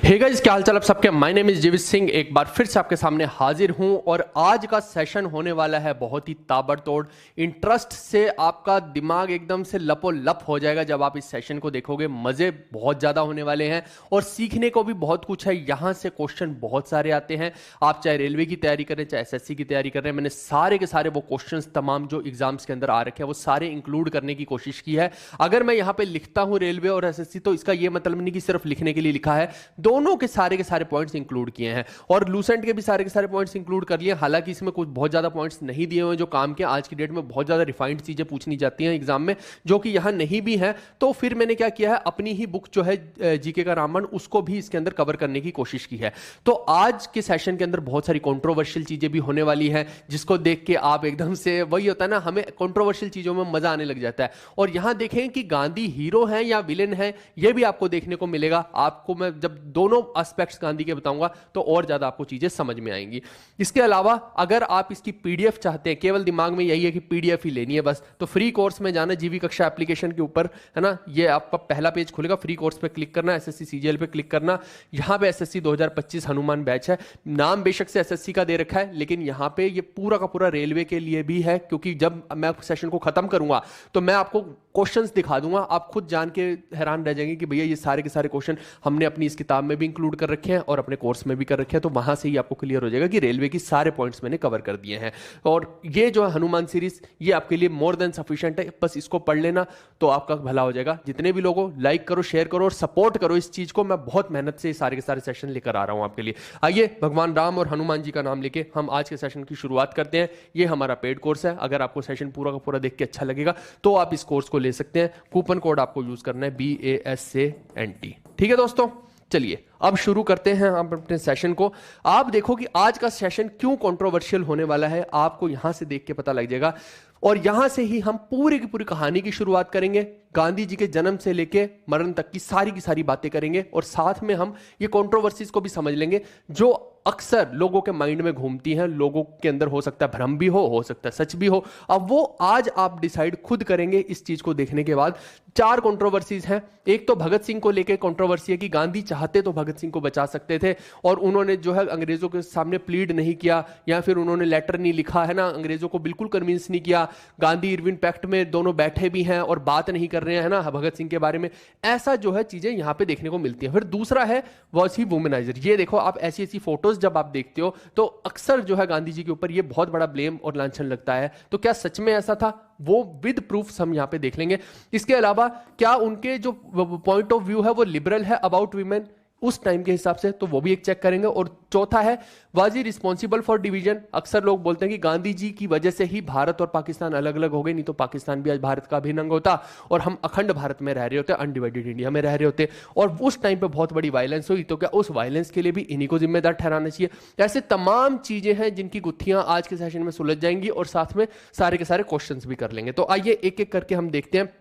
Hey guys, क्या हाल चाल आप सबके। माय नेम इज जीवित सिंह, एक बार फिर से आपके सामने हाजिर हूं और आज का सेशन होने वाला है बहुत ही ताबड़तोड़। इंटरेस्ट से आपका दिमाग एकदम से लपोलप हो जाएगा जब आप इस सेशन को देखोगे। मजे बहुत ज्यादा होने वाले हैं और सीखने को भी बहुत कुछ है। यहां से क्वेश्चन बहुत सारे आते हैं। आप चाहे रेलवे की तैयारी करें, चाहे एसएससी की तैयारी करें, मैंने सारे के सारे वो क्वेश्चन तमाम जो एग्जाम्स के अंदर आ रखे हैं वो सारे इंक्लूड करने की कोशिश की है। अगर मैं यहां पे लिखता हूं रेलवे और एसएससी तो इसका यह मतलब नहीं कि सिर्फ लिखने के लिए लिखा है, दोनों के सारे पॉइंट्स इंक्लूड किए हैं और लूसेंट के सारे पॉइंट्स इंक्लूड कर लिए। हालांकि इसमें कुछ बहुत ज्यादा पॉइंट्स नहीं दिए हुए जो काम के। आज की डेट में बहुत ज्यादा रिफाइंड चीजें पूछनी जाती हैं एग्जाम में जो कि यहां नहीं भी है। तो फिर मैंने क्या किया है, अपनी ही बुक जो है जीके का रामबाण, उसको भी इसके अंदर कवर करने की कोशिश की है। तो आज के सेशन के अंदर बहुत सारी कंट्रोवर्शियल चीजें भी होने वाली हैं जिसको देख के आप एकदम से, वही होता है ना, हमें कंट्रोवर्शियल चीजों में मजा आने लग जाता है। और यहां देखें कि गांधी हीरो हैं या विलेन है, यह भी आपको देखने को मिलेगा। आपको मैं जब दोनों एस्पेक्ट्स गांधी के बताऊंगा तो और ज्यादा आपको चीजें समझ में आएंगी। इसके अलावा अगर आप इसकी पीडीएफ चाहते हैं, केवल दिमाग में यही है कि पीडीएफ ही लेनी है बस, तो फ्री कोर्स में जाना, जीवी कक्षा एप्लीकेशन के ऊपर है ना, ये आपका पहला पेज खुलेगा। फ्री कोर्स पे क्लिक करना, एसएससी सीजीएल पे क्लिक करना। यहां पे एसएससी 2025 हनुमान बैच है। नाम बेशक से एसएससी का दे रखा है लेकिन यहां पे ये पूरा का पूरा रेलवे के लिए भी है, क्योंकि जब मैं सेशन को खत्म करूंगा तो मैं आपको क्वेश्चंस दिखा दूंगा। आप खुद जान के हैरान रह जाएंगे कि भैया ये सारे के सारे क्वेश्चन हमने अपनी इस किताब में भी इंक्लूड कर रखे हैं और अपने कोर्स में भी कर रखे हैं। तो वहां से ही आपको क्लियर हो जाएगा कि रेलवे की सारे पॉइंट्स मैंने कवर कर दिए हैं। और ये जो है हनुमान सीरीज, ये आपके लिए मोर देन सफिशिएंट है। बस इसको पढ़ लेना तो आपका भला हो जाएगा। जितने भी लोगों, लाइक करो, शेयर करो और सपोर्ट करो इस चीज को। मैं बहुत मेहनत से सारे के सारे सेशन लेकर आ रहा हूं आपके लिए। आइए भगवान राम और हनुमान जी का नाम लेके हम आज के सेशन की शुरुआत करते हैं। ये हमारा पेड कोर्स है। अगर आपको सेशन पूरा का पूरा देख के अच्छा लगेगा तो आप इस कोर्स को ले सकते हैं। कूपन कोड आपको यूज करना है BASANT। ठीक है दोस्तों, चलिए अब शुरू करते हैं आप अपने सेशन को। आप देखो कि आज का सेशन क्यों कंट्रोवर्शियल होने वाला है, आपको यहां से देख के पता लग जाएगा। और यहां से ही हम पूरी की पूरी कहानी की शुरुआत करेंगे। गांधी जी के जन्म से लेके मरण तक की सारी बातें करेंगे और साथ में हम ये कंट्रोवर्सीज को भी समझ लेंगे जो अक्सर लोगों के माइंड में घूमती हैं। लोगों के अंदर हो सकता है भ्रम भी हो सकता है सच भी हो। अब वो आज आप डिसाइड खुद करेंगे इस चीज को देखने के बाद। 4 कंट्रोवर्सीज हैं। एक तो भगत सिंह को लेकर कंट्रोवर्सी है कि गांधी चाहते तो भगत सिंह को बचा सकते थे और उन्होंने जो है अंग्रेजों के सामने प्लीड नहीं किया या फिर उन्होंने लेटर नहीं लिखा, है ना, अंग्रेजों को बिल्कुल कन्विंस नहीं किया। गांधी इरविन पैक्ट में दोनों बैठे भी हैं और बात नहीं कर रहे हैं, है ना, भगत सिंह के बारे में। ऐसा जो है चीजें यहां पे देखने को मिलती हैं। फिर दूसरा है वॉज ही वुमेनाइजर। ये देखो, आप ऐसी फोटोज जब आप देखते हो तो अक्सर जो है गांधी जी के ऊपर ये बहुत बड़ा ब्लेम और लांछन लगता है। तो क्या सच में ऐसा था? वो विद प्रूफ्स हम यहां पे देख लेंगे। इसके अलावा क्या उनके जो पॉइंट ऑफ व्यू है वो लिबरल है अबाउट वीमेन उस टाइम के हिसाब से, तो वो भी एक चेक करेंगे। और चौथा है was he responsible for division. अक्सर लोग बोलते हैं कि गांधी जी की वजह से ही भारत और पाकिस्तान अलग अलग हो गए, नहीं तो पाकिस्तान भी आज भारत का अभिन्न अंग होता और हम अखंड भारत में रह रहे होते, अनडिवाइडेड इंडिया में रह रहे होते। और उस टाइम पे बहुत बड़ी वायलेंस हुई, तो क्या उस वायलेंस के लिए भी इन्हीं को जिम्मेदार ठहराना चाहिए? ऐसे तमाम चीजें हैं जिनकी गुत्थियां आज के सेशन में सुलझ जाएंगी और साथ में सारे के सारे क्वेश्चंस भी कर लेंगे। तो आइए एक एक करके हम देखते हैं।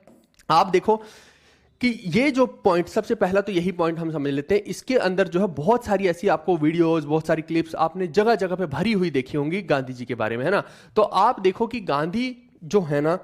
आप देखो कि ये जो पॉइंट, सबसे पहला तो यही पॉइंट हम समझ लेते हैं। इसके अंदर जो है बहुत सारी ऐसी आपको वीडियोस, बहुत सारी क्लिप्स आपने जगह जगह पे भरी हुई देखी होंगी गांधी जी के बारे में, है ना। तो आप देखो कि गांधी जो है ना,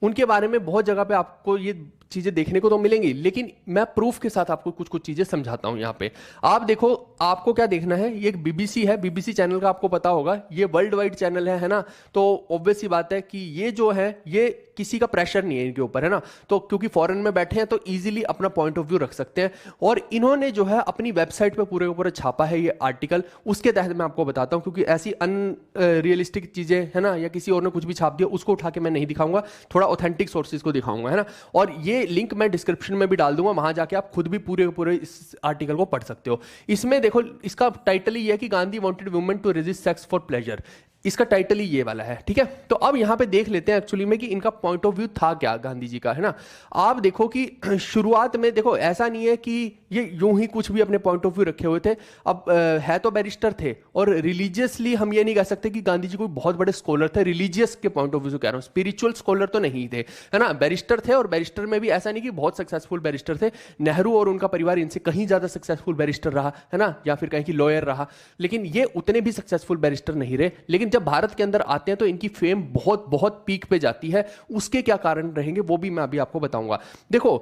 उनके बारे में बहुत जगह पे आपको ये चीजें देखने को तो मिलेंगी, लेकिन मैं प्रूफ के साथ आपको कुछ कुछ चीजें समझाता हूं। यहां पे आप देखो, आपको क्या देखना है, ये एक बीबीसी है। बीबीसी चैनल का आपको पता होगा, ये वर्ल्ड वाइड चैनल है ना। तो ऑब्वियस सी बात है कि ये जो है, ये किसी का प्रेशर नहीं है इनके ऊपर, है ना। तो क्योंकि फॉरेन में बैठे हैं तो इजीली अपना पॉइंट ऑफ व्यू रख सकते हैं। और इन्होंने जो है अपनी वेबसाइट पे पूरे ऊपर छापा है ये आर्टिकल। उसके तहत मैं आपको बताता हूं, क्योंकि ऐसी अनरियलिस्टिक चीजें, है ना, या किसी और ने कुछ भी छाप दिया उसको उठा के मैं नहीं दिखाऊंगा, थोड़ा ऑथेंटिक सोर्सेज को दिखाऊंगा, है ना। और ये लिंक मैं डिस्क्रिप्शन में भी डाल दूंगा, वहां जाके आप खुद भी पूरे पूरे इस आर्टिकल को पढ़ सकते हो। इसमें देखो, इसका टाइटल ही है कि Gandhi wanted women to resist sex for pleasure. इसका टाइटल ही ये वाला है, ठीक है। तो अब यहां पे देख लेते हैं एक्चुअली में कि इनका पॉइंट ऑफ व्यू था क्या गांधी जी का, है ना। आप देखो कि शुरुआत में देखो, ऐसा नहीं है कि ये यूं ही कुछ भी अपने पॉइंट ऑफ व्यू रखे हुए थे। अब है तो बैरिस्टर थे और रिलीजियसली हम ये नहीं कह सकते कि गांधी जी कोई बहुत बड़े स्कॉलर थे। रिलीजियस के पॉइंट ऑफ व्यू से कह रहा हूं, स्पिरिचुअल स्कॉलर तो नहीं थे, है ना। बैरिस्टर थे और बैरिस्टर में भी ऐसा नहीं कि बहुत सक्सेसफुल बैरिस्टर थे। नेहरू और उनका परिवार इनसे कहीं ज्यादा सक्सेसफुल बैरिस्टर रहा, है ना, या फिर कहीं की लॉयर रहा, लेकिन ये उतने भी सक्सेसफुल बैरिस्टर नहीं रहे। लेकिन जब भारत के अंदर आते हैं तो इनकी फेम बहुत बहुत पीक पे जाती है। उसके क्या कारण रहेंगे वो भी मैं अभी आपको बताऊंगा। देखो,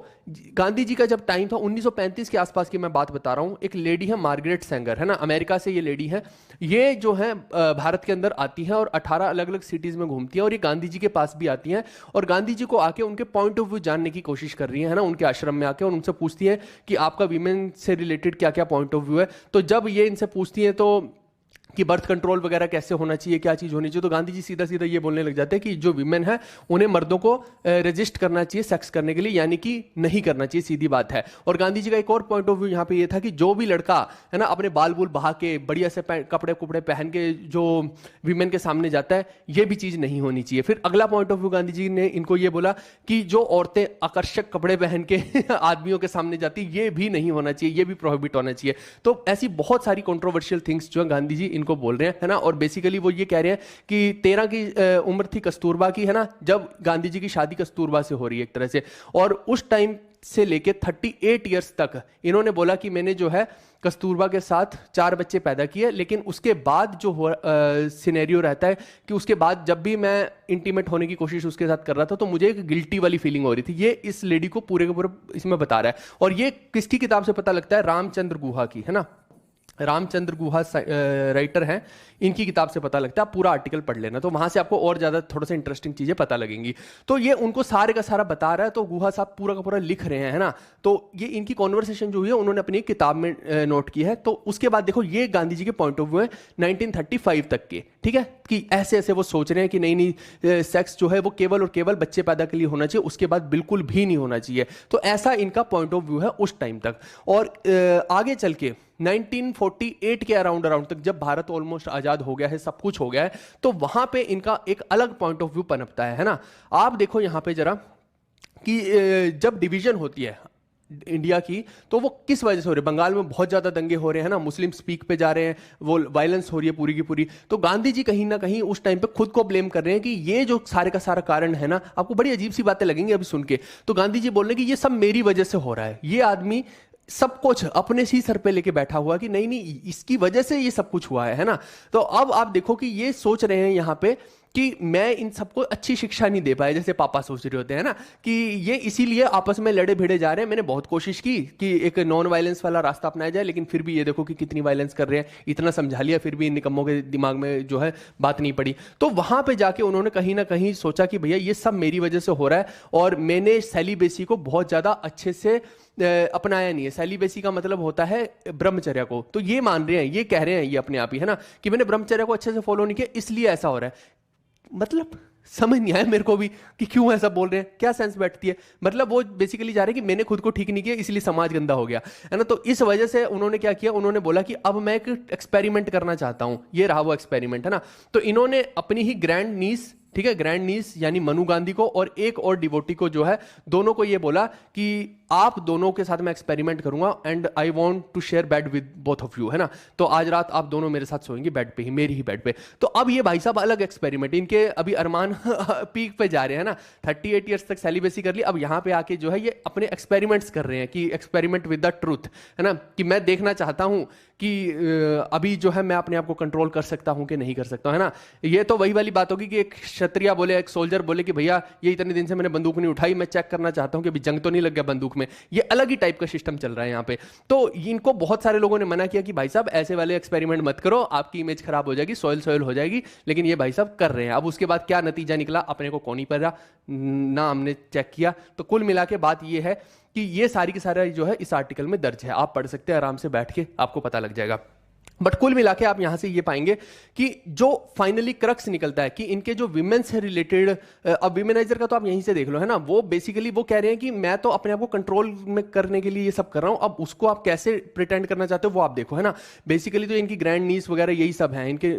गांधी जी का जब टाइम था 1935 के आसपास की मैं बात बता रहा हूं। एक लेडी है मार्गरेट सेंगर, है ना, अमेरिका से ये लेडी है। ये जो है भारत के अंदर आती है और 18 अलग अलग सिटीज में घूमती है और ये गांधी जी के पास भी आती है और गांधी जी को आके उनके पॉइंट ऑफ व्यू जानने की कोशिश कर रही है ना, उनके आश्रम में आके, और उनसे पूछती है कि आपका वीमेन से रिलेटेड क्या क्या पॉइंट ऑफ व्यू है। तो जब ये इनसे पूछती है तो कि बर्थ कंट्रोल वगैरह कैसे होना चाहिए, क्या चीज होनी चाहिए, तो गांधी जी सीधा सीधा ये बोलने लग जाते हैं कि जो विमेन है उन्हें मर्दों को रजिस्ट करना चाहिए सेक्स करने के लिए, यानी कि नहीं करना चाहिए, सीधी बात है। और गांधी जी का एक और पॉइंट ऑफ व्यू यहाँ पे ये था कि जो भी लड़का है ना अपने बाल बूल बहा के बढ़िया से कपड़े कुपड़े पहन के जो विमेन के सामने जाता है, ये भी चीज नहीं होनी चाहिए। फिर अगला point of view Gandhi ji ने इनको ये बोला कि जो औरतें आकर्षक कपड़े पहन के आदमियों के सामने जाती, ये भी नहीं होना चाहिए, ये भी प्रोहिबिट होना चाहिए। तो ऐसी बहुत सारी कंट्रोवर्शियल थिंग्स जो गांधी जी इनको बोल रहे हैं, है ना। और बेसिकली वो ये कह रहे हैं कि 13 की उम्र थी कस्तूरबा की, है ना, जब गांधी जी की शादी कस्तूरबा से हो रही है एक तरह से। और उस टाइम से लेके 38 इयर्स तक इन्होंने बोला कि मैंने जो है कस्तूरबा के साथ 4 बच्चे पैदा किए, लेकिन उसके बाद जो सिनेरियो रहता है कि उसके बाद जब भी मैं इंटीमेट होने की कोशिश उसके साथ कर रहा था तो मुझे एक गिल्टी वाली फीलिंग हो रही थी। ये इस लेडी को पूरे के पूरे इसमें बता रहा है। और ये किसकी किताब से पता लगता है? रामचंद्र गुहा की, है ना। रामचंद्र गुहा राइटर हैं, इनकी किताब से पता लगता है। आप पूरा आर्टिकल पढ़ लेना तो वहां से आपको और ज्यादा थोड़ा सा इंटरेस्टिंग चीजें पता लगेंगी। तो ये उनको सारे का सारा बता रहा है, तो गुहा साहब पूरा का पूरा लिख रहे हैं, है ना। तो ये इनकी कॉन्वर्सेशन जो हुई है उन्होंने अपनी किताब में नोट की है। तो उसके बाद देखो, ये गांधी जी के पॉइंट ऑफ व्यू है 1935 तक के, ठीक है, कि ऐसे ऐसे वो सोच रहे हैं कि नहीं सेक्स जो है वो केवल और केवल बच्चे पैदा के लिए होना चाहिए, उसके बाद बिल्कुल भी नहीं होना चाहिए। तो ऐसा इनका पॉइंट ऑफ व्यू है उस टाइम तक। और आगे चल के 1948 के अराउंड तक, जब भारत ऑलमोस्ट आजाद हो गया है, सब कुछ हो गया है, तो वहां पे इनका एक अलग पॉइंट ऑफ व्यू पनपता है ना। आप देखो यहां पे जरा कि जब डिवीजन होती है इंडिया की, तो वो किस वजह से हो रही है? बंगाल में बहुत ज्यादा दंगे हो रहे हैं ना, मुस्लिम स्पीक पे जा रहे हैं, वो वायलेंस हो रही है पूरी की पूरी। तो गांधी जी कहीं ना कहीं उस टाइम पे खुद को ब्लेम कर रहे हैं कि ये जो सारे का सारा कारण है ना, आपको बड़ी अजीब सी बातें लगेंगी अभी सुन के। तो गांधी जी बोल रहे हैं कि ये सब मेरी वजह से हो रहा है, ये आदमी सब कुछ अपने ही सर पे लेके बैठा हुआ कि नहीं नहीं इसकी वजह से ये सब कुछ हुआ है ना। तो अब आप देखो कि ये सोच रहे हैं यहां पे कि मैं इन सबको अच्छी शिक्षा नहीं दे पाया, जैसे पापा सोच रहे होते हैं ना, कि ये इसीलिए आपस में लड़े भिड़े जा रहे हैं। मैंने बहुत कोशिश की कि एक नॉन वायलेंस वाला रास्ता अपनाया जाए, लेकिन फिर भी ये देखो कि कितनी वायलेंस कर रहे हैं। इतना समझा लिया फिर भी इन निकम्मों के दिमाग में जो है बात नहीं पड़ी। तो वहां पे जाके उन्होंने कहीं ना कहीं सोचा कि भैया ये सब मेरी वजह से हो रहा है और मैंने सेलिबेसी को बहुत ज्यादा अच्छे से अपनाया नहीं है। सेलिबेसी का मतलब होता है ब्रह्मचर्य को। तो ये मान रहे हैं, ये कह रहे हैं ये अपने आप ही, है ना, कि मैंने ब्रह्मचर्य को अच्छे से फॉलो नहीं किया इसलिए ऐसा हो रहा है। मतलब समझ नहीं आया मेरे को भी कि क्यों ऐसा बोल रहे हैं, क्या सेंस बैठती है। मतलब वो बेसिकली जा रहे हैं कि मैंने खुद को ठीक नहीं किया इसलिए समाज गंदा हो गया, है ना। तो इस वजह से उन्होंने क्या किया, उन्होंने बोला कि अब मैं एक एक्सपेरिमेंट करना चाहता हूं। ये रहा वो एक्सपेरिमेंट, है ना। तो इन्होंने अपनी ही ग्रैंड नीस, ठीक है, ग्रैंड नीस यानी मनु गांधी को और एक और डिवोटी को जो है, दोनों को ये बोला कि आप दोनों के साथ मैं एक्सपेरिमेंट करूंगा and I want to share bed with both of you, है ना। तो आज रात आप दोनों मेरे साथ सोएंगे बेड पे ही, मेरी ही बेड पे। तो अब ये भाई साहब अलग एक्सपेरिमेंट, इनके अभी अरमान पीक पे जा रहे हैं ना, 38 इयर्स तक सेलिब्रेसी कर ली, अब यहां पे आके जो है ये अपने एक्सपेरिमेंट्स कर रहे हैं कि एक्सपेरिमेंट विद द ट्रूथ, है ना, कि मैं देखना चाहता हूं कि अभी जो है मैं अपने आप को कंट्रोल कर सकता हूं कि नहीं कर सकता, है ना। ये तो वही वाली बात होगी कि एक क्षत्रिय बोले, एक सोल्जर बोले कि भैया ये इतने दिन से मैंने बंदूक नहीं उठाई, मैं चेक करना चाहता हूं कि अभी जंग तो नहीं लग गया बंदूक में। ये अलग ही टाइप का सिस्टम चल रहा है यहाँ पे। तो इनको बहुत सारे लोगों ने मना किया कि भाई साहब ऐसे वाले एक्सपेरिमेंट मत करो, आपकी इमेज खराब हो जाएगी, सॉइल हो जाएगी, लेकिन ये भाई साहब कर रहे हैं। अब उसके बाद क्या नतीजा निकला अपने को कौन ही पता ना, हमने चेक किया। तो कुल मिला के बात ये है कि ये सारी की सारी जो है इस आर्टिकल में दर्ज है, आप पढ़ सकते हैं आराम से बैठ के, आपको पता लग जाएगा। बट कुल मिला के आप यहां से ये पाएंगे कि जो फाइनली क्रक्स निकलता है कि इनके जो विमेन से रिलेटेड, अब विमेनाइजर का तो आप यहीं से देख लो, है ना, वो बेसिकली वो कह रहे हैं कि मैं तो अपने आप को कंट्रोल में करने के लिए ये सब कर रहा हूं, अब उसको आप कैसे प्रिटेंड करना चाहते हो वो आप देखो, है ना। बेसिकली तो इनकी ग्रैंड नीस वगैरह यही सब है, इनके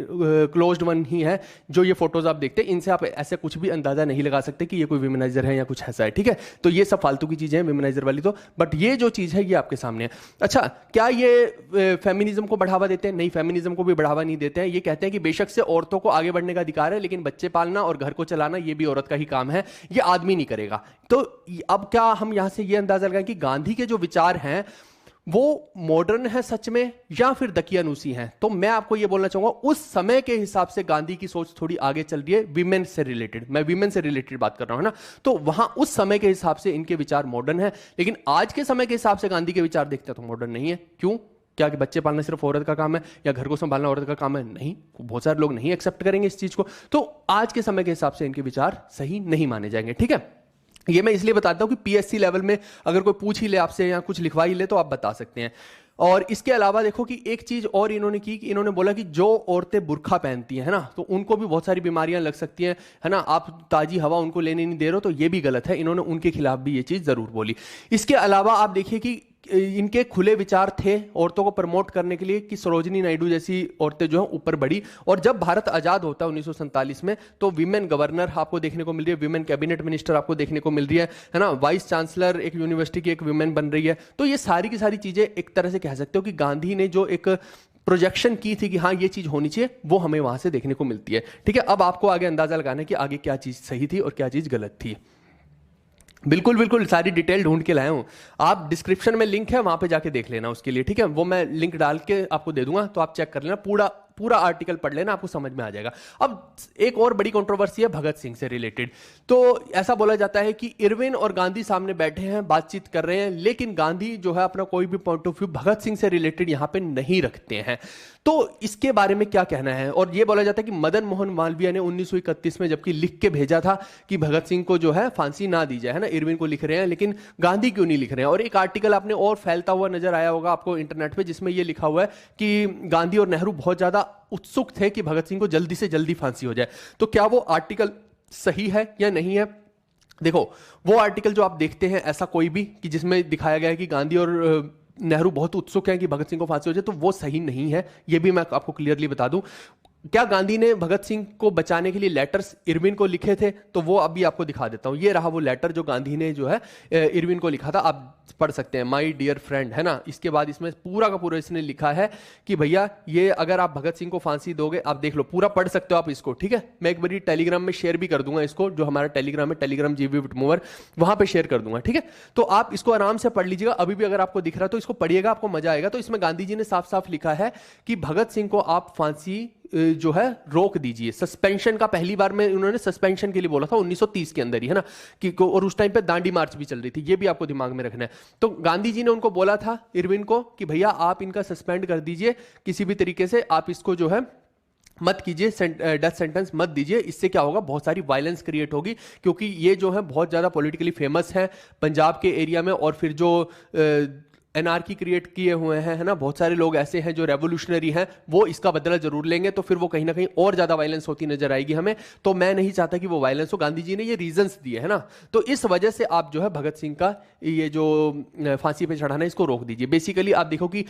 क्लोज्ड वन ही है जो ये फोटोज आप देखते हैं। इनसे आप ऐसे कुछ भी अंदाजा नहीं लगा सकते कि ये कोई विमेनाइजर है या कुछ ऐसा है, ठीक है। तो ये सब फालतू की चीजें हैं विमेनाइजर वाली तो, बट ये जो चीज है ये आपके सामने है। अच्छा, क्या ये फेमिनिज्म को बढ़ावा देते हैं? नहीं, फेमिनिज्म को भी बढ़ावा नहीं देते हैं। ये कहते हैं कि बेशक से औरतों को आगे बढ़ने का अधिकार है, लेकिन बच्चे पालना और घर को चलाना ये भी औरत का ही काम है, ये आदमी नहीं करेगा। तो अब क्या हम यहां से ये अंदाजा लगाएं कि गांधी के जो विचार हैं वो मॉडर्न है सच में या फिर दकियानूसी हैं? तो मैं आपको ये बोलना चाहूंगा उस समय के हिसाब से गांधी की सोच थोड़ी आगे चल रही है, विमेन से रिलेटेड, मैं विमेन से रिलेटेड बात कर रहा हूं, है ना। तो वहां उस समय के हिसाब से इनके विचार मॉडर्न है, लेकिन आज के समय के हिसाब से गांधी के विचार देखते हैं तो मॉडर्न नहीं है। क्यों? क्या कि बच्चे पालना सिर्फ औरत का काम है या घर को संभालना औरत का काम है? नहीं, बहुत सारे लोग नहीं एक्सेप्ट करेंगे इस चीज को। तो आज के समय के हिसाब से इनके विचार सही नहीं माने जाएंगे, ठीक है। ये मैं इसलिए बताता हूं कि पीएससी लेवल में अगर कोई पूछ ही ले आपसे या कुछ लिखवा ही ले तो आप बता सकते हैं। और इसके अलावा देखो कि एक चीज और इन्होंने की कि इन्होंने बोला कि जो औरतें बुर्का पहनती हैं, है ना, तो उनको भी बहुत सारी बीमारियां लग सकती हैं, है ना, आप ताजी हवा उनको लेने नहीं दे रहे हो, तो ये भी गलत है। इन्होंने उनके खिलाफ भी ये चीज जरूर बोली। इसके अलावा आप देखिए कि इनके खुले विचार थे औरतों को प्रमोट करने के लिए कि सरोजिनी नायडू जैसी औरतें जो है ऊपर बढ़ी। और जब भारत आजाद होता है 1947 में, तो विमेन गवर्नर आपको देखने को मिल रही है, विमेन कैबिनेट मिनिस्टर आपको देखने को मिल रही है ना, वाइस चांसलर एक यूनिवर्सिटी की एक विमेन बन रही है। तो ये सारी की सारी चीजें एक तरह से कह सकते हो कि गांधी ने जो एक प्रोजेक्शन की थी कि हाँ ये चीज होनी चाहिए, वो हमें वहां से देखने को मिलती है, ठीक है। अब आपको आगे अंदाजा लगाना है कि आगे क्या चीज सही थी और क्या चीज गलत थी। बिल्कुल बिल्कुल सारी डिटेल ढूंढ के लाया हूं। आप डिस्क्रिप्शन में लिंक है, वहां पे जाके देख लेना उसके लिए, ठीक है। वो मैं लिंक डाल के आपको दे दूंगा, तो आप चेक कर लेना, पूरा पूरा आर्टिकल पढ़ लेना, आपको समझ में आ जाएगा। अब एक और बड़ी कंट्रोवर्सी है भगत सिंह से रिलेटेड। तो ऐसा बोला जाता है कि इरविन और गांधी सामने बैठे हैं, बातचीत कर रहे हैं, लेकिन गांधी जो है अपना कोई भी point of view Bhagat Singh से रिलेटेड यहां पे नहीं रखते हैं। तो इसके बारे में क्या कहना है? और यह बोला जाता है कि मदन मोहन मालवीय ने 1931 में जबकि लिख के भेजा था कि भगत सिंह को जो है फांसी ना दी जाए, है ना, इरविन को लिख रहे हैं, लेकिन गांधी क्यों नहीं लिख रहे हैं? और एक आर्टिकल आपने और फैलता हुआ नजर आया होगा आपको इंटरनेट पे, जिसमें यह लिखा हुआ है कि गांधी और नेहरू बहुत ज्यादा उत्सुक थे कि भगत सिंह को जल्दी से जल्दी फांसी हो जाए। तो क्या वो आर्टिकल सही है या नहीं है? देखो, वो आर्टिकल जो आप देखते हैं ऐसा कोई भी कि जिसमें दिखाया गया है कि गांधी और नेहरू बहुत उत्सुक हैं कि भगत सिंह को फांसी हो जाए, तो वो सही नहीं है। ये भी मैं आपको क्लियरली बता दूं। क्या गांधी ने भगत सिंह को बचाने के लिए लेटर्स इरविन को लिखे थे? तो वो अभी आपको दिखा देता हूं। ये रहा वो लेटर जो गांधी ने जो है इरविन को लिखा था, आप पढ़ सकते हैं, माय डियर फ्रेंड, है ना। इसके बाद इसमें पूरा का पूरा इसने लिखा है कि भैया ये अगर आप भगत सिंह को फांसी दोगे, आप देख लो, पूरा पढ़ सकते हो आप इसको, ठीक है। मैं एक बारी टेलीग्राम में शेयर भी कर दूंगा इसको, जो हमारा टेलीग्राम है, टेलीग्राम जीवी विटमोवर, वहां पे शेयर कर दूंगा, ठीक है। तो आप इसको आराम से पढ़ लीजिएगा। अभी भी अगर आपको दिख रहा है तो इसको पढ़िएगा, आपको मजा आएगा। तो इसमें गांधी जी ने साफ साफ लिखा है कि भगत सिंह को आप फांसी जो है रोक दीजिए। सस्पेंशन का पहली बार में उन्होंने सस्पेंशन के लिए बोला था 1930 के अंदर ही, है ना, कि और उस टाइम पे दांडी मार्च भी चल रही थी, ये भी आपको दिमाग में रखना है। तो गांधी जी ने उनको बोला था इरविन को कि भैया आप इनका सस्पेंड कर दीजिए किसी भी तरीके से, आप इसको जो है मत कीजिए, डेथ सेंटेंस मत दीजिए। इससे क्या होगा, बहुत सारी वायलेंस क्रिएट होगी, क्योंकि ये जो है बहुत ज्यादा पॉलिटिकली फेमस है पंजाब के एरिया में। और फिर जो एनआरकी क्रिएट किए हुए हैं, है ना, बहुत सारे लोग ऐसे हैं जो रेवोल्यूशनरी हैं, वो इसका बदला जरूर लेंगे। तो फिर वो कहीं ना कहीं और ज्यादा वायलेंस होती नजर आएगी हमें। तो मैं नहीं चाहता कि वो वायलेंस हो। गांधी जी ने ये रीजंस दिए, है ना। तो इस वजह से आप जो है भगत सिंह का ये जो फांसी पे चढ़ाना है इसको रोक दीजिए। बेसिकली आप देखो कि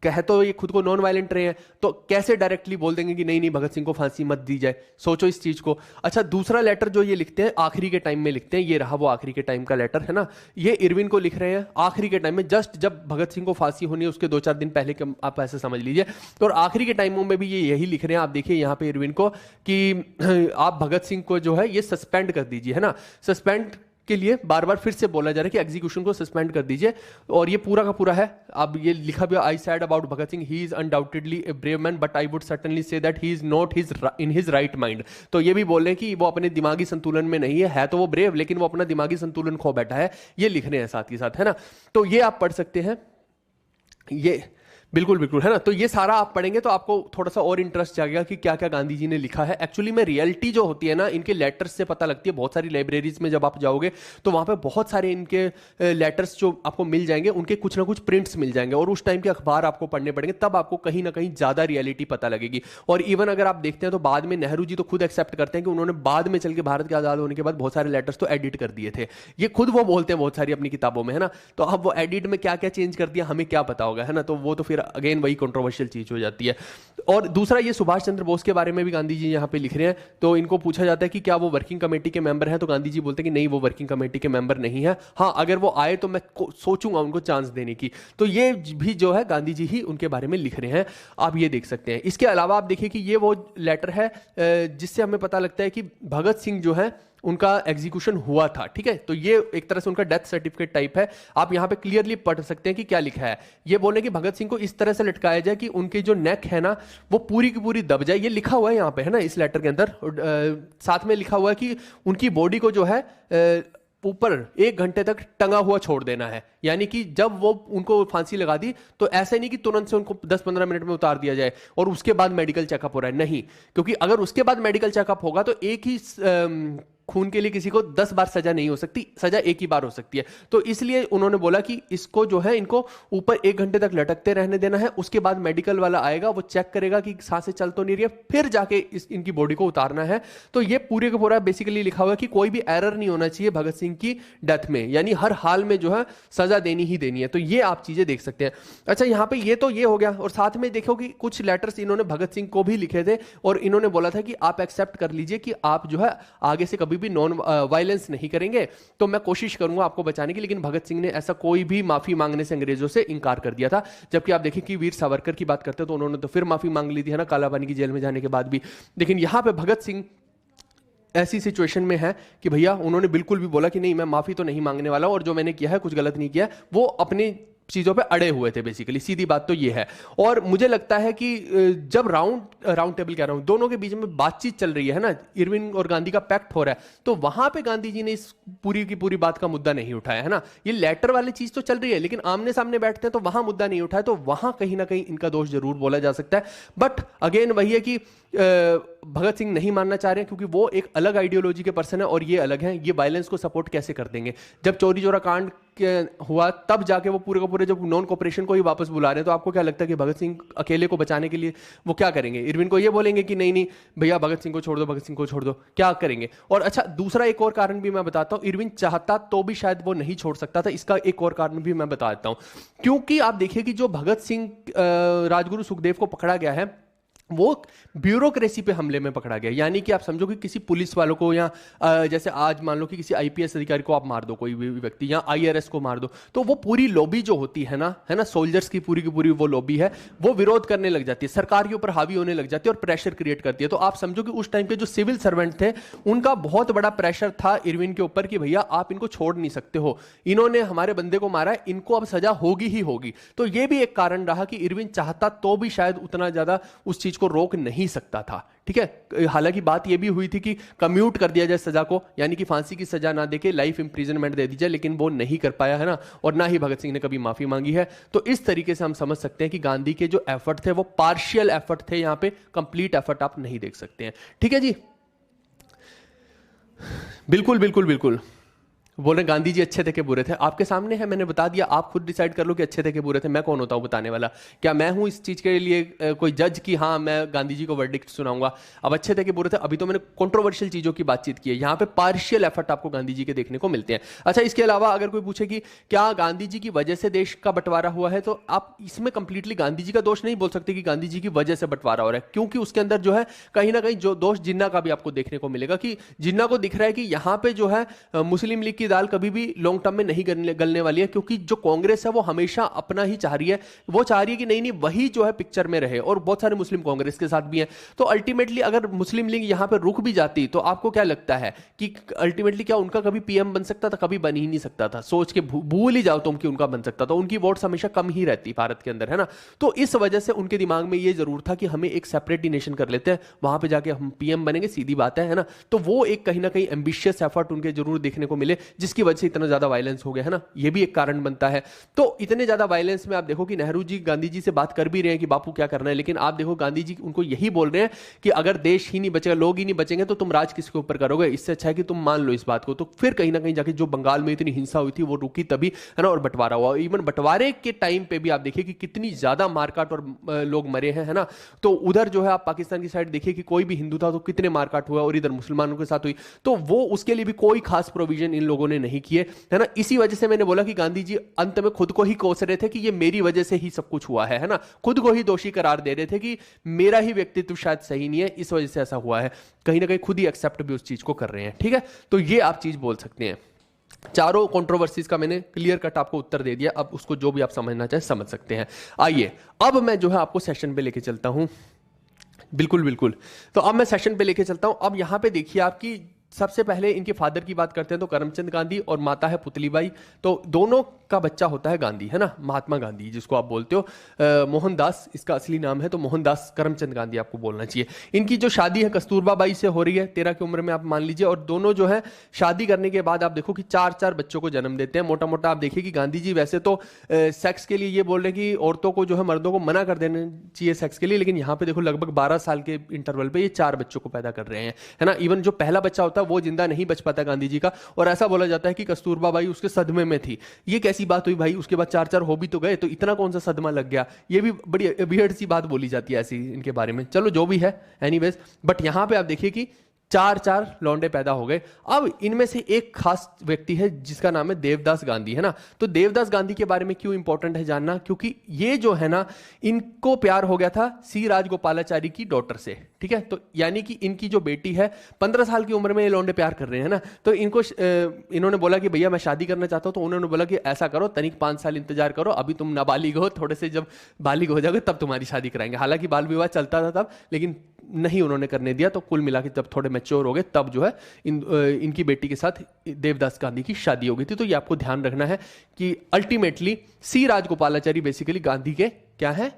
कहे तो ये खुद को नॉन वायलेंट रहे हैं, तो कैसे डायरेक्टली बोल देंगे कि नहीं नहीं भगत सिंह को फांसी मत दी जाए? सोचो इस चीज को। अच्छा, दूसरा लेटर जो ये लिखते हैं आखिरी के टाइम में लिखते हैं, ये रहा वो आखिरी के टाइम का लेटर, है ना। ये इरविन को लिख रहे हैं आखिरी के टाइम में, जस्ट जब भगत सिंह को फांसी होनी है उसके 2-4 दिन पहले के, आप ऐसे समझ लीजिए। तो और आखिरी के टाइमों में भी ये यही लिख रहे हैं, आप देखिए यहाँ पे इरविन को, कि आप भगत सिंह को जो है ये सस्पेंड कर दीजिए, है ना। सस्पेंड के लिए बार बार फिर से बोला जा रहा है कि एग्जीक्यूशन को सस्पेंड कर दीजिए। और ये पूरा का पूरा है। अब ये लिखा भी, I said about Bhagat Singh, he is undoubtedly a brave man but I would certainly say that he is not in his right mind. तो ये भी बोल रहे हैं कि वो अपने दिमागी संतुलन में नहीं है तो वो ब्रेव, लेकिन वो अपना दिमागी संतुलन खो बैठा है, ये लिख रहे हैं साथ ही साथ, है ना। तो ये आप पढ़ सकते हैं, ये बिल्कुल बिल्कुल, है ना। तो ये सारा आप पढ़ेंगे तो आपको थोड़ा सा और इंटरेस्ट जाएगा कि क्या क्या गांधी जी ने लिखा है। एक्चुअली में रियलिटी जो होती है ना, इनके लेटर्स से पता लगती है। बहुत सारी लाइब्रेरीज में जब आप जाओगे तो वहां पे बहुत सारे इनके लेटर्स जो आपको मिल जाएंगे, उनके कुछ ना कुछ प्रिंट्स मिल जाएंगे, और उस टाइम के अखबार आपको पढ़ने पड़ेंगे, तब आपको कहीं ना कहीं ज्यादा रियलिटी पता लगेगी। और इवन अगर आप देखते हैं तो बाद में नेहरू जी तो खुद एक्सेप्ट करते हैं कि उन्होंने बाद में चल के भारत के आजाद होने के बाद बहुत सारे लेटर्स तो एडिट कर दिए थे। ये खुद वो बोलते हैं बहुत सारी अपनी किताबों में, है ना। तो अब वो एडिट में क्या क्या चेंज कर दिया हमें क्या पता होगा, है ना। तो वो तो फिर अगेन वही कंट्रोवर्शियल चीज हो जाती है। और दूसरा, ये सुभाष चंद्र बोस के बारे में भी गांधी जी यहां पे लिख रहे हैं। तो इनको पूछा जाता है कि क्या वो वर्किंग कमेटी के मेंबर हैं, तो गांधी जी बोलते हैं कि नहीं, वो वर्किंग कमेटी के मेंबर नहीं है। हाँ, अगर वो आए तो मैं सोचूंगा उनको चांस देने की। तो ये भी जो है गांधी जी ही उनके बारे में लिख रहे हैं, आप ये देख सकते हैं। इसके अलावा आप देखिए कि ये वो लेटर है जिससे हमें पता लगता है कि भगत सिंह जो है उनका एग्जीक्यूशन हुआ था। ठीक है, तो ये एक तरह से उनका डेथ सर्टिफिकेट टाइप है। आप यहां पे क्लियरली पढ़ सकते हैं कि क्या लिखा है। ये बोले कि भगत सिंह को इस तरह से लटकाया जाए कि उनकी जो नेक है ना वो पूरी की पूरी दब जाए। ये लिखा हुआ है यहां पे, है ना, इस लेटर के अंदर। साथ में लिखा हुआ है कि उनकी बॉडी को जो है ऊपर 1 घंटे तक टंगा हुआ छोड़ देना है। यानी कि जब वो उनको फांसी लगा दी तो ऐसे नहीं कि तुरंत से उनको 10-15 मिनट में उतार दिया जाए और उसके बाद मेडिकल चेकअप हो रहा है, नहीं। क्योंकि अगर उसके बाद मेडिकल चेकअप होगा तो एक ही खून के लिए किसी को 10 बार सजा नहीं हो सकती, सजा एक ही बार हो सकती है। तो इसलिए उन्होंने बोला कि इसको जो है इनको ऊपर 1 घंटे तक लटकते रहने देना है। उसके बाद मेडिकल वाला आएगा, वो चेक करेगा कि सांसें चल तो नहीं रही है, फिर जाके इनकी बॉडी को उतारना है। तो ये पूरे का पूरा बेसिकली लिखा हुआ है कि कोई भी एरर नहीं होना चाहिए भगत सिंह की डेथ में, यानी हर हाल में जो है सजा देनी ही देनी है। तो ये आप चीजें देख सकते हैं। अच्छा, यहाँ पे ये तो ये हो गया, और साथ में देखो कि कुछ लेटर्स इन्होंने भगत सिंह को भी लिखे थे और इन्होंने बोला था कि आप एक्सेप्ट कर लीजिए कि आप जो है आगे से कभी भी नॉन वायलेंस नहीं करेंगे, तो मैं कोशिश करूंगा आपको बचाने की। लेकिन भगत सिंह ने ऐसा कोई भी माफी मांगने से अंग्रेजों से इंकार कर दिया था। जबकि आप देखिए कि वीर सावरकर की बात करते हैं तो उन्होंने तो फिर माफी मांग ली थी, है ना, कालापानी की जेल में जाने के बाद भी। लेकिन यहां पे भगत सिंह ऐसी सिचुएशन में है कि भैया उन्होंने बिल्कुल भी बोला कि नहीं, मैं माफी तो नहीं मांगने वाला, और जो मैंने किया है कुछ गलत नहीं किया। वो अपने चीजों पे अड़े हुए थे बेसिकली, सीधी बात तो ये है। और मुझे लगता है कि जब राउंड टेबल कह रहा हूं, दोनों के बीच में बातचीत चल रही है ना, इरविन और गांधी का पैक्ट हो रहा है, तो वहां पे गांधी जी ने इस पूरी की पूरी बात का मुद्दा नहीं उठाया, है ना। ये लेटर वाली चीज तो चल रही है, लेकिन आमने सामने बैठते हैं तो वहां मुद्दा नहीं उठाया, तो वहां कहीं ना कहीं इनका दोष जरूर बोला जा सकता है। बट अगेन वही है कि भगत सिंह नहीं मानना चाह रहे हैं क्योंकि वो एक अलग आइडियोलॉजी के पर्सन है और ये अलग है। ये वायलेंस को सपोर्ट कैसे कर देंगे? जब चोरी चोरा कांड हुआ तब जाके वो पूरे का पूरे जब नॉन कोऑपरेशन को ही वापस बुला रहे हैं, तो आपको क्या लगता है कि भगत सिंह अकेले को बचाने के लिए वो क्या करेंगे? इरविन को ये बोलेंगे कि नहीं नहीं भैया भगत सिंह को छोड़ दो, भगत सिंह को छोड़ दो, क्या करेंगे? और अच्छा, दूसरा एक और कारण भी मैं बताता हूं, इरविन चाहता तो भी शायद वो नहीं छोड़ सकता था। इसका एक और कारण भी मैं बता देता हूं। क्योंकि आप देखिए कि जो भगत सिंह राजगुरु सुखदेव को पकड़ा गया है वो ब्यूरोक्रेसी पे हमले में पकड़ा गया। यानी कि आप समझो कि किसी पुलिस वालों को या जैसे आज मान लो कि किसी आईपीएस अधिकारी को आप मार दो, कोई भी व्यक्ति, या आईआरएस को मार दो, तो वो पूरी लॉबी जो होती है ना सोल्जर्स की पूरी वो लॉबी है, वो विरोध करने लग जाती है, सरकार के ऊपर हावी होने लग जाती है और प्रेशर क्रिएट करती है। तो आप समझो कि उस टाइम के जो सिविल सर्वेंट थे उनका बहुत बड़ा प्रेशर था इरविन के ऊपर कि भैया आप इनको छोड़ नहीं सकते हो, इन्होंने हमारे बंदे को मारा है, इनको अब सजा होगी ही होगी। तो ये भी एक कारण रहा कि इरविन चाहता तो भी शायद उतना ज्यादा उस चीज को रोक नहीं सकता था। ठीक है, हालांकि बात यह भी हुई थी कि कम्यूट कर दिया जाए सजा को, यानी कि फांसी की सजा ना देके लाइफ इंप्रिजनमेंट दे दी जाए, लेकिन वो नहीं कर पाया, है ना। और ना ही भगत सिंह ने कभी माफी मांगी है। तो इस तरीके से हम समझ सकते हैं कि गांधी के जो एफर्ट थे वो पार्शियल एफर्ट थे, यहां पे कंप्लीट एफर्ट आप नहीं देख सकते हैं। ठीक है जी, बिल्कुल बिल्कुल बिल्कुल। बोल रहे गांधी जी अच्छे थे कि बुरे थे? आपके सामने है, मैंने बता दिया, आप खुद डिसाइड कर लो कि अच्छे थे कि बुरे थे। मैं कौन होता हूं बताने वाला? क्या मैं हूं इस चीज के लिए कोई जज कि हाँ मैं गांधी जी को वर्डिक्ट सुनाऊंगा? अब अच्छे थे कि बुरे थे, अभी तो मैंने कंट्रोवर्शियल चीजों की बातचीत की है। यहां पे पार्शियल एफर्ट आपको गांधी जी के देखने को मिलते हैं। अच्छा, इसके अलावा अगर कोई पूछे कि क्या गांधी जी की वजह से देश का बंटवारा हुआ है, तो आप इसमें कंप्लीटली गांधी जी का दोष नहीं बोल सकते कि गांधी जी की वजह से बंटवारा हो रहा है, क्योंकि उसके अंदर जो है कहीं ना कहीं जो दोष जिन्ना का भी आपको देखने को मिलेगा कि जिन्ना को दिख रहा है कि यहां पे जो है मुस्लिम लीग की दाल कभी भी लॉन्ग टर्म में नहीं गलने वाली है, क्योंकि जो कांग्रेस है वो हमेशा अपना ही चाह रही है। वो चाह रही है कि नहीं नहीं वही जो है पिक्चर में रहे, और बहुत सारे मुस्लिम कांग्रेस के साथ भी हैं। तो अल्टीमेटली अगर मुस्लिम लीग यहां पर रुक भी जाती तो आपको क्या लगता है कि अल्टीमेटली क्या उनका कभी पीएम बन सकता था? कभी बन ही नहीं सकता था। सोच के भूल ही जाओ तुम कि उनका बन सकता था। उनकी वोट्स हमेशा कम ही रहती भारत के अंदर, है ना। तो इस वजह से उनके दिमाग में ये जरूर था कि हमें एक सेपरेट नेशन कर लेते हैं, वहां पे जाके हम पीएम बनेंगे, सीधी बात है ना। तो वो एक कहीं ना कहीं एम्बिशियस एफर्ट उनके जरूर देखने को मिले, जिसकी वजह से इतना ज्यादा वायलेंस हो गया, है ना। ये भी एक कारण बनता है। तो इतने ज्यादा वायलेंस में आप देखो कि नेहरू जी गांधी जी से बात कर भी रहे हैं कि बापू क्या करना है, लेकिन आप देखो गांधी जी उनको यही बोल रहे हैं कि अगर देश ही नहीं बचेगा, लोग ही नहीं बचेंगे, तो तुम राज किसके ऊपर करोगे? इससे अच्छा है कि तुम मान लो इस बात को। तो फिर कहीं ना कहीं जाके जो बंगाल में इतनी हिंसा हुई थी वो रुकी तभी, है ना, और बंटवारा हुआ। इवन बंटवारे के टाइम पे भी आप देखिए कि कितनी ज्यादा मारकाट और लोग मरे हैं, है ना। तो उधर जो है आप पाकिस्तान की साइड देखिए कि कोई भी हिंदू था तो कितने मारकाट हुआ, और इधर मुसलमानों के साथ हुई। तो वो उसके लिए भी कोई खास प्रोविजन इन लोगों ने नहीं किए, है ना। इसी वजह से मैंने बोला कि गांधी जी अंत में खुद को ही कोस रहे थे कि ये मेरी वजह से ही सब कुछ हुआ है ना। खुद को ही दोषी करार दे रहे थे कि मेरा ही व्यक्तित्व शायद सही नहीं है, इस वजह से ऐसा हुआ है। कहीं ना कहीं खुद ही एक्सेप्ट भी उस चीज को कर रहे हैं। ठीक है, तो ये आप चीज बोल सकते हैं। चारों कंट्रोवर्सीज का मैंने क्लियर कट आपको उत्तर दे दिया। अब उसको जो भी आप समझना चाहें समझ सकते हैं। आइए अब मैं जो है आपको सेशन पे लेके चलता हूं। बिल्कुल बिल्कुल, तो अब मैं सेशन पे लेके चलता हूं। अब यहां पे देखिए आपकी सबसे पहले इनके फादर की बात करते हैं तो करमचंद गांधी और माता है पुतलीबाई। तो दोनों का बच्चा होता है गांधी, है ना, महात्मा गांधी जिसको आप बोलते हो। मोहनदास इसका असली नाम है, तो मोहनदास करमचंद गांधी आपको बोलना चाहिए। इनकी जो शादी है कस्तूरबा बाई से हो रही है 13 की उम्र में, आप मान लीजिए। और दोनों जो है शादी करने के बाद आप देखो कि 4-4 बच्चों को जन्म देते हैं। मोटा मोटा आप देखिए कि गांधी जी वैसे तो सेक्स के लिए ये बोल रहे हैं कि औरतों को जो है मर्दों को मना कर देना चाहिए सेक्स के लिए, लेकिन यहाँ पे देखो लगभग 12 साल के इंटरवल पे ये 4 बच्चों को पैदा कर रहे हैं, है ना। इवन जो पहला बच्चा होता है वो जिंदा नहीं बच पाता गांधी जी का, और ऐसा बोला जाता है कि कस्तूरबा बाई उसके सदमे में थी। ये कैसी बात हुई भाई, उसके बाद 4-4 हो भी तो गए, तो इतना कौन सा सदमा लग गया, ये भी बड़ी वियर्ड सी बात बोली जाती है ऐसी इनके बारे में। चलो जो भी है, एनीवेज, बट यहां पे आप देखिए कि 4-4 लौंडे पैदा हो गए। अब इनमें से एक खास व्यक्ति है जिसका नाम है देवदास गांधी, है ना। तो देवदास गांधी के बारे में क्यों इंपॉर्टेंट है जानना, क्योंकि ये जो है ना, इनको प्यार हो गया था सी राजगोपालाचारी की डॉटर से, ठीक है। तो यानी कि इनकी जो बेटी है, 15 साल की उम्र में ये लौंडे प्यार कर रहे हैं ना, तो इनको इन्होंने बोला कि भैया मैं शादी करना चाहता हूं। तो उन्होंने बोला कि ऐसा करो, तनिक 5 साल इंतजार करो, अभी तुम नाबालिग हो, थोड़े से जब बालिग हो जाओगे तब तुम्हारी शादी कराएंगे। हालांकि बाल विवाह चलता था तब, लेकिन नहीं उन्होंने करने दिया। तो कुल मिला के जब थोड़े मैच्योर हो गए तब जो है इनकी बेटी के साथ देवदास गांधी की शादी हो गई थी। तो ये आपको ध्यान रखना है कि अल्टीमेटली सी राजगोपालाचारी बेसिकली गांधी के क्या है,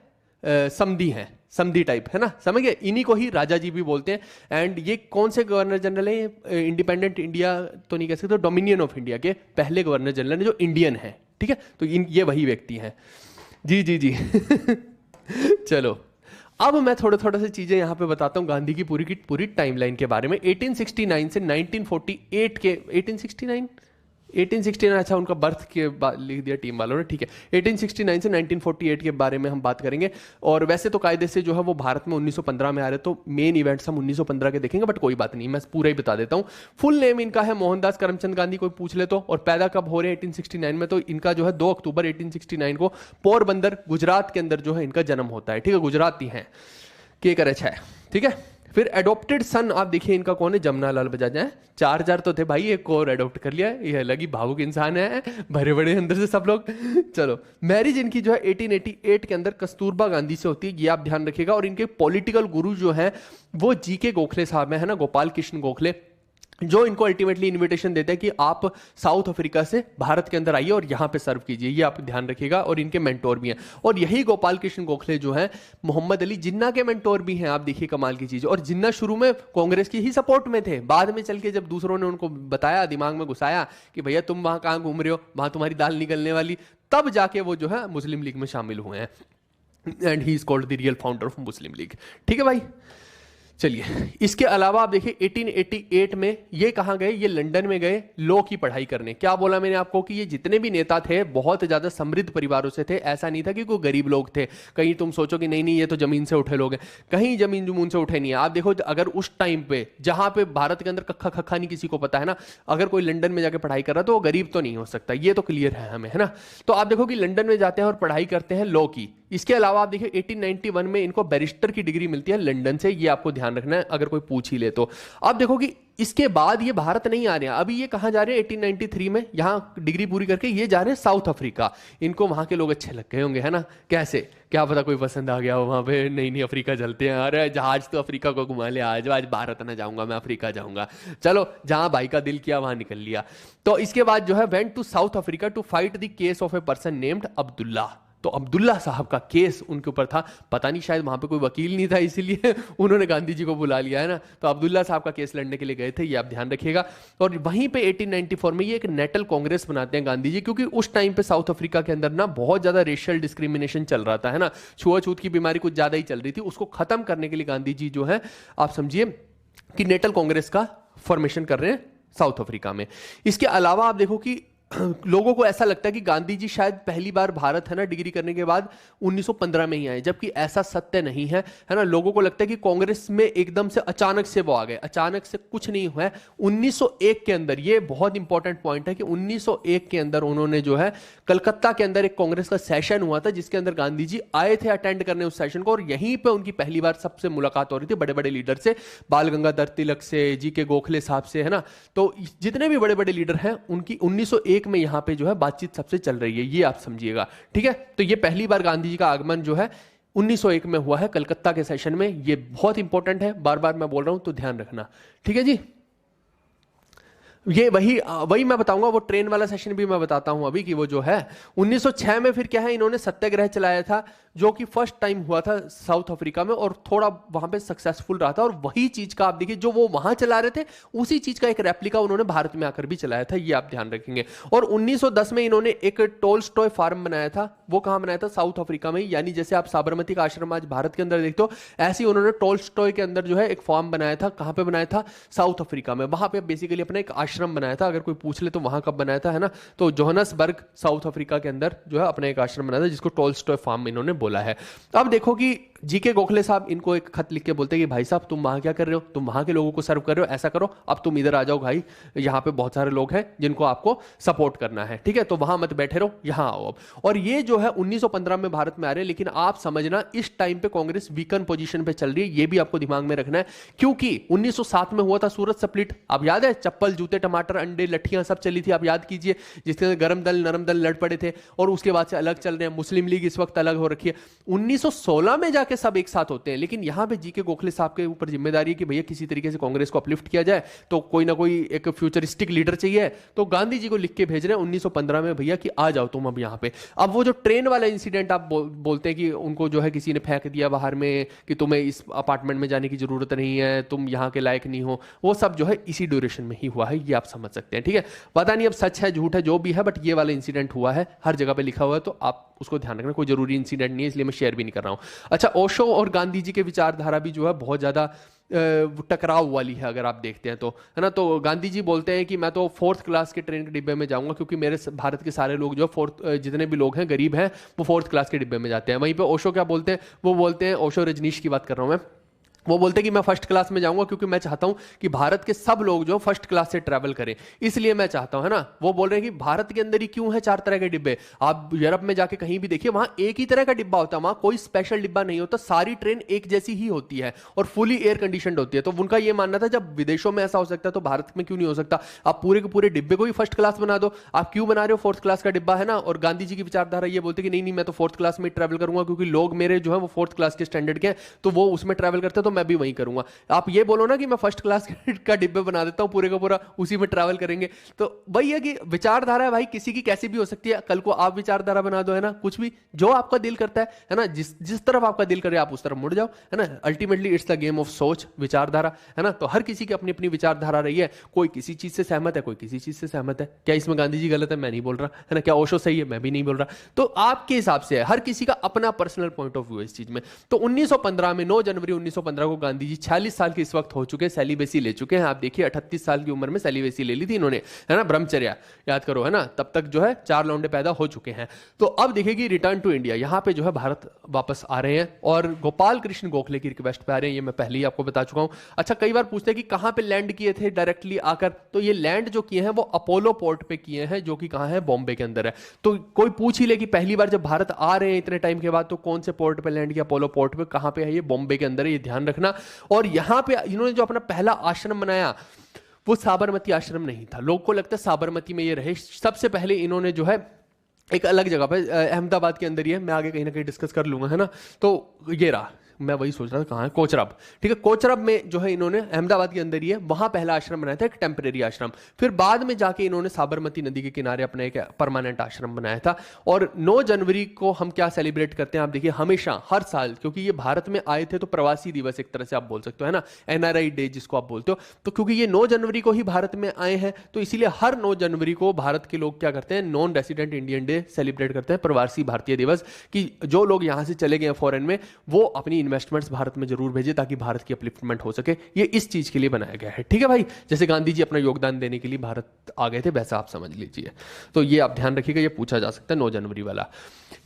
समधी हैं, समधी टाइप, है ना, समझ गए। इन्हीं को ही राजा जी भी बोलते हैं। एंड ये कौन से गवर्नर जनरल हैं, इंडिपेंडेंट इंडिया तो नहीं कह सकते, डोमिनियन ऑफ इंडिया के पहले गवर्नर जनरल हैं जो इंडियन है, ठीक है। तो ये वही व्यक्ति हैं, जी जी जी चलो अब मैं थोड़ा से चीजें यहां पे बताता हूं गांधी की पूरी टाइमलाइन के बारे में। 1869 से 1948 के 1869 अच्छा उनका बर्थ के बाद लिख दिया टीम वालों ने, ठीक है। 1869 से 1948 के बारे में हम बात करेंगे। और वैसे तो कायदे से जो है वो भारत में 1915 में आ रहे, तो मेन इवेंट्स हम 1915 के देखेंगे, बट कोई बात नहीं, मैं पूरा ही बता देता हूं। फुल नेम इनका है मोहनदास करमचंद गांधी, कोई पूछ ले तो। और पैदा कब हो रहे हैं 1869 में, तो इनका जो है 2 अक्टूबर 1869 को पोरबंदर गुजरात के अंदर जो है इनका जन्म होता है, ठीक है। गुजराती हैं, के करे है, ठीक है। फिर एडॉप्टेड सन आप देखिए इनका कौन है, जमनालाल बजाज है। 4 तो थे भाई, एक और एडॉप्ट कर लिया, ये अलग ही भावुक इंसान है, भरे बड़े अंदर से सब लोग चलो मैरिज इनकी जो है 1888 के अंदर कस्तूरबा गांधी से होती है, ये आप ध्यान रखिएगा। और इनके पॉलिटिकल गुरु जो है वो जीके गोखले साहब है ना, गोपाल कृष्ण गोखले, जो इनको अल्टीमेटली इनविटेशन देते हैं कि आप साउथ अफ्रीका से भारत के अंदर आइए और यहां पे सर्व कीजिए, ये आप ध्यान रखिएगा। और इनके मेंटोर भी हैं, और यही गोपाल कृष्ण गोखले जो है मोहम्मद अली जिन्ना के मेंटोर भी हैं। आप देखिए कमाल की चीज। और जिन्ना शुरू में कांग्रेस की ही सपोर्ट में थे, बाद में चल के जब दूसरों ने उनको बताया, दिमाग में घुसाया कि भैया तुम वहां कहां घूम रहे हो, वहां तुम्हारी दाल निकलने वाली, तब जाके वो जो है मुस्लिम लीग में शामिल हुए हैं। And he is called the real founder of Muslim league, ठीक है भाई। चलिए, इसके अलावा आप देखिए 1888 में ये कहां गए, ये लंदन में गए लॉ की पढ़ाई करने। क्या बोला मैंने आपको कि ये जितने भी नेता थे बहुत ज्यादा समृद्ध परिवारों से थे, ऐसा नहीं था कि कोई गरीब लोग थे। कहीं तुम सोचो कि नहीं ये तो जमीन से उठे लोग हैं, कहीं जमीन जुमून से उठे नहीं है। आप देखो अगर उस टाइम पे जहां पे भारत के अंदर कक्खा खक्खा नहीं किसी को पता है ना, अगर कोई लंदन में जाके पढ़ाई कर रहा तो वो गरीब तो नहीं हो सकता, ये तो क्लियर है हमें, है ना। तो आप देखो कि लंदन में जाते हैं और पढ़ाई करते हैं लॉ की। इसके अलावा आप देखिए 1891 में इनको बैरिस्टर की डिग्री मिलती है लंदन से, ये आपको ध्यान रखना है अगर कोई पूछ ही ले तो। आप देखो कि इसके बाद ये भारत नहीं आ रहे हैं, अभी ये कहां जा रहे हैं 1893 में, यहां डिग्री पूरी करके ये जा रहे हैं साउथ अफ्रीका। इनको वहां के लोग अच्छे लग गए होंगे, है ना, कैसे क्या पता कोई पसंद आ गया हो वहां पे, नहीं अफ्रीका चलते हैं, अरे जहाज तो अफ्रीका को घुमा ले, आज भारत ना जाऊंगा मैं अफ्रीका जाऊंगा, चलो जहां भाई का दिल किया वहां निकल लिया। तो इसके बाद जो है went to South Africa to fight the case of a person named Abdullah. तो अब्दुल्ला साहब का केस उनके ऊपर था, पता नहीं शायद वहां पे कोई वकील नहीं था इसीलिए उन्होंने गांधी जी को बुला लिया, है ना। तो अब्दुल्ला साहब का केस लड़ने के लिए गए थे, ये आप ध्यान रखिएगा। और वहीं पे 1894 में ये एक नेटल कांग्रेस बनाते हैं गांधी जी, क्योंकि उस टाइम पे साउथ अफ्रीका के अंदर ना बहुत ज्यादा रेशियल डिस्क्रिमिनेशन चल रहा था, है ना, छुआछूत की बीमारी कुछ ज्यादा ही चल रही थी। उसको खत्म करने के लिए गांधी जी जो है आप समझिए कि नेटल कांग्रेस का फॉर्मेशन कर रहे हैं साउथ अफ्रीका में। इसके अलावा आप देखो कि लोगों को ऐसा लगता है कि गांधी जी शायद पहली बार भारत, है ना, डिग्री करने के बाद 1915 में ही आए, जबकि ऐसा सत्य नहीं है, है ना। लोगों को लगता है कि कांग्रेस में एकदम से अचानक से वो आ गए, अचानक से कुछ नहीं हुआ है। 1901 के अंदर, ये बहुत इंपॉर्टेंट पॉइंट है कि 1901 के अंदर उन्होंने जो है कलकत्ता के अंदर एक कांग्रेस का सेशन हुआ था, जिसके अंदर गांधी जी आए थे अटेंड करने उस सेशन को, और यहीं पर उनकी पहली बार सबसे मुलाकात हो रही थी बड़े बड़े लीडर से, बाल गंगाधर तिलक से, जी के गोखले साहब से, है ना। तो जितने भी बड़े बड़े लीडर हैं उनकी 1901 में यहां पे जो है बातचीत सबसे चल रही है, ये आप समझिएगा, ठीक है। तो ये पहली बार गांधी जी का आगमन जो है 1901 में हुआ है कलकत्ता के सेशन में, ये बहुत इंपॉर्टेंट है, बार बार मैं बोल रहा हूं तो ध्यान रखना, ठीक है जी। ये वही वही मैं बताऊंगा, वो ट्रेन वाला सेशन भी मैं बताता हूं अभी कि वो जो है 1906 में फिर क्या है, इन्होंने सत्याग्रह चलाया था जो कि फर्स्ट टाइम हुआ था साउथ अफ्रीका में, और थोड़ा वहां पे सक्सेसफुल रहा था। और वही चीज का आप देखिए, जो वो वहां चला रहे थे उसी चीज का एक रेप्लिका उन्होंने भारत में आकर भी चलाया था, ये आप ध्यान रखेंगे। और 1910 में इन्होंने एक टोल्स्टॉय फार्म बनाया था, वो कहां बनाया था, साउथ अफ्रीका में। यानी जैसे आप साबरमती का आश्रम आज भारत के अंदर देखते हो, ऐसे ही उन्होंने टोल्स्टॉय के अंदर जो है एक फार्म बनाया था। कहां पे बनाया था? साउथ अफ्रीका में। वहां पे बेसिकली अपना एक आश्रम बनाया था। अगर कोई पूछ ले तो वहां कब बनाया था, है ना, तो जोहानसबर्ग साउथ अफ्रीका के अंदर जो है अपना एक आश्रम बनाया था, जिसको टोल्स्टॉय फार्म इन्होंने बोला है। अब देखो कि जीके गोखले साहब इनको एक खत लिख के बोलते हैं कि भाई साहब तुम वहां क्या कर रहे हो, तुम वहां के लोगों को सर्व कर रहे हो, ऐसा करो अब तुम इधर आ जाओ भाई, यहाँ पे बहुत सारे लोग हैं जिनको आपको सपोर्ट करना है, ठीक है, तो वहां मत बैठे रहो, यहां आओ अब। और ये जो है 1915 में भारत में आ रहे हैं। लेकिन आप समझना इस टाइम पे कांग्रेस वीकन पोजीशन पे चल रही है, ये भी आपको दिमाग में रखना है, क्योंकि 1907 में हुआ था सूरत स्प्लिट। आप याद है, चप्पल जूते टमाटर अंडे लठियां सब चली थी, आप याद कीजिए, जिसके अंदर गरम दल नरम दल लड़ पड़े थे, और उसके बाद से अलग चल रहे हैं। मुस्लिम लीग इस वक्त अलग हो रखी है। 1916 में जाके सब एक साथ होते हैं। लेकिन यहां पे जीके गोखले साहब के ऊपर जिम्मेदारी है कि भैया किसी तरीके से कांग्रेस को अपलिफ्ट किया जाए, तो कोई ना कोई एक फ्यूचरिस्टिक लीडर चाहिए। तो गांधी जी को लिख के भेज रहे हैं 1915 में, भैया कि आ जाओ तुम अब यहां पे। अब वो जो ट्रेन वाला इंसिडेंट आप बोलते हैं कि उनको जो है किसी ने फेंक दिया बाहर में कि तुम्हें इस अपार्टमेंट में जाने की जरूरत नहीं है, तुम यहां के लायक नहीं हो, वो सब जो है इसी ड्यूरेशन में ही हुआ है, ये आप समझ सकते हैं, ठीक है। पता नहीं अब सच है झूठ है जो भी है, बट ये वाला इंसिडेंट हुआ है, हर जगह पे लिखा हुआ है, तो आप उसको ध्यान रखना। कोई जरूरी इंसिडेंट नहीं है, इसलिए मैं शेयर भी नहीं कर रहा हूं। अच्छा, ओशो और गांधी जी के विचारधारा भी जो है बहुत ज्यादा टकराव वाली है, अगर आप देखते हैं तो, है ना। तो गांधी जी बोलते हैं कि मैं तो 4th क्लास के ट्रेन के डिब्बे में जाऊंगा, क्योंकि मेरे भारत के सारे लोग जो जितने भी लोग हैं गरीब हैं, वो 4th क्लास के डिब्बे में जाते हैं। वहीं पे ओशो क्या बोलते हैं, वो बोलते हैं, ओशो रजनीश की बात कर रहा हूं मैं, वो बोलते हैं कि मैं फर्स्ट क्लास में जाऊंगा क्योंकि मैं चाहता हूं कि भारत के सब लोग जो फर्स्ट क्लास से ट्रैवल करें, इसलिए मैं चाहता हूं, है ना। वो बोल रहे हैं कि भारत के अंदर ही क्यों है 4 तरह के डिब्बे, आप यूरोप में जाके कहीं भी देखिए वहां एक ही तरह का डिब्बा होता है, वहां कोई स्पेशल डिब्बा नहीं होता, सारी ट्रेन एक जैसी ही होती है और फुली एयर कंडीशनड होती है। तो उनका यह मानना था जब विदेशों में ऐसा हो सकता है तो भारत में क्यों नहीं हो सकता, आप पूरे के पूरे डिब्बे को ही फर्स्ट क्लास बना दो, आप क्यों बना रहे हो 4th क्लास का डिब्बा, है ना। और गांधी जी की विचारधारा ये बोलते कि नहीं नहीं, मैं तो 4th क्लास में ट्रैवल करूंगा, क्योंकि लोग मेरे जो है वो 4th क्लास के स्टैंडर्ड के हैं, तो वो उसमें ट्रैवल करते हैं, तो मैं भी वही करूंगा। आप ये बोलो ना कि मैं फर्स्ट क्लास का डिब्बे बना देता हूं पूरे का पूरा, उसी में ट्रैवल करेंगे, तो वही है कि विचारधारा है भाई किसी की कैसी भी हो सकती है। कल को आप विचारधारा बना दो, है ना, कुछ भी जो आपका दिल करता है ना, जिस तरफ आपका दिल करे आप उस तरफ मुड़ जाओ, है ना। Ultimately it's the game of सोच, विचारधारा, है ना। तो हर किसी की अपनी अपनी विचारधारा रही है, कोई किसी चीज से सहमत है, कोई किसी चीज से सहमत है। क्या इसमें गांधी जी गलत है? मैं नहीं बोल रहा, है ना। क्या ओशो सही है? मैं भी नहीं बोल रहा। तो आपके हिसाब से है, हर किसी का अपना पर्सनल पॉइंट ऑफ व्यू है इस चीज में। तो 1915 में 9 जनवरी 1915 को गांधी जी 46 साल के इस वक्त हो चुके, सेलिबेसी ले चुके हैं। आप देखिए 38 साल की उम्र में सेलिबेसी ले ली थी इन्होंने, है ना, ब्रह्मचर्या याद करो, है ना। तब तक जो है 4 लौंडे पैदा हो चुके हैं। तो अब देखिए रिटर्न टू इंडिया, यहां पे जो है भारत वापस आ रहे हैं और गोपाल कृष्ण गोखले की रिक्वेस्ट पे आ रहे हैं, ये मैं पहले ही आपको बता चुका हूं। अच्छा, कई बार पूछते हैं कि कहां पे लैंड किए थे डायरेक्टली आकर, तो ये लैंड जो किए हैं वो अपोलो पोर्ट पे किए हैं, जो कि कहां है, बॉम्बे के अंदर है। तो कोई पूछ ही ले कि पहली बार जब भारत आ रहे हैं इतने टाइम के बाद, तो कौन से पोर्ट पे लैंड किया, अपोलो पोर्ट पे। कहां पे है ये? बॉम्बे के अंदर है, ये ध्यान रखना। और यहां पे इन्होंने जो अपना पहला आश्रम बनाया वो साबरमती आश्रम नहीं था। लोगों को लगता है साबरमती में ये रहे, सबसे पहले इन्होंने जो है एक अलग जगह पे, अहमदाबाद के अंदर ही है, मैं आगे कहीं ना कहीं डिस्कस कर लूंगा, है ना। तो ये रहा, मैं वही सोच रहा था कहाँ है, कोचरब, ठीक है। कोचरब में जो है इन्होंने, अहमदाबाद के अंदर ही है, वहां पहला आश्रम बनाया था, एक टेम्परेरी आश्रम। फिर बाद में जाके इन्होंने साबरमती नदी के किनारे अपना एक परमानेंट आश्रम बनाया था। और 9 जनवरी को हम क्या सेलिब्रेट करते हैं, आप देखिए, हमेशा हर साल, क्योंकि ये भारत में आए थे तो प्रवासी दिवस एक तरह से आप बोल सकते हो, है ना, एनआरआई डे जिसको आप बोलते हो। तो क्योंकि ये 9 जनवरी को ही भारत में आए हैं, तो इसीलिए हर 9 जनवरी को भारत के लोग क्या करते हैं, non resident Indian day celebrate करते हैं, प्रवासी भारतीय दिवस, कि जो लोग यहां से चले गए फॉरेन में, वो अपनी इन्वेस्टमेंट्स भारत में जरूर भेजे ताकि भारत की अपलिफ्टमेंट हो सके। ये इस चीज के लिए बनाया गया है, ठीक है भाई। जैसे गांधी जी अपना योगदान देने के लिए भारत आ गए थे, वैसा आप समझ लीजिए। तो ये आप ध्यान रखिएगा, ये पूछा जा सकता है 9 जनवरी वाला।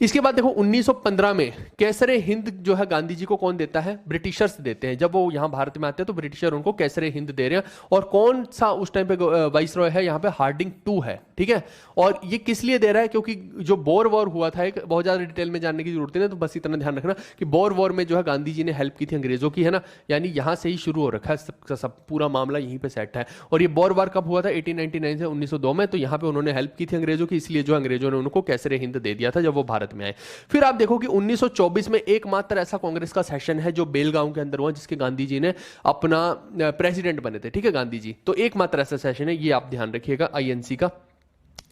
इसके बाद देखो 1915 में केसरे हिंद जो है गांधी जी को कौन देता है, ब्रिटिशर्स देते हैं। जब वो यहां भारत में आते हैं तो ब्रिटिशर उनको केसरे हिंद दे रहे हैं। और कौन सा उस टाइम पे वाइसरॉय है, यहां पे हार्डिंग 2 है, ठीक है। और ये किस लिए दे रहा है, क्योंकि जो बोर वॉर हुआ था, एक बहुत ज्यादा डिटेल में जानने की जरूरत नहीं, तो बस इतना ध्यान रखना कि बोर वॉर में जो है गांधी जी ने हेल्प की थी अंग्रेजों की, है ना, यानी यहां से ही शुरू हो रखा है सब पूरा मामला यहीं पे सेट है। और ये बोर वार कब हुआ था? 1899 से 1902 में। तो यहाँ पे उन्होंने हेल्प की थी अंग्रेजों की, इसलिए जो अंग्रेजों ने उनको कैसरे हिंद दे दिया था जब वो भारत में आए। फिर आप देखो कि 1924 में एकमात्र ऐसा कांग्रेस का सेशन है जो बेलगांव के अंदर हुआ, जिसके गांधी जी ने अपना प्रेसिडेंट बने थे, ठीक है, गांधी जी। तो एकमात्र ऐसा सेशन है, ये आप ध्यान रखिएगा, आईएनसी का।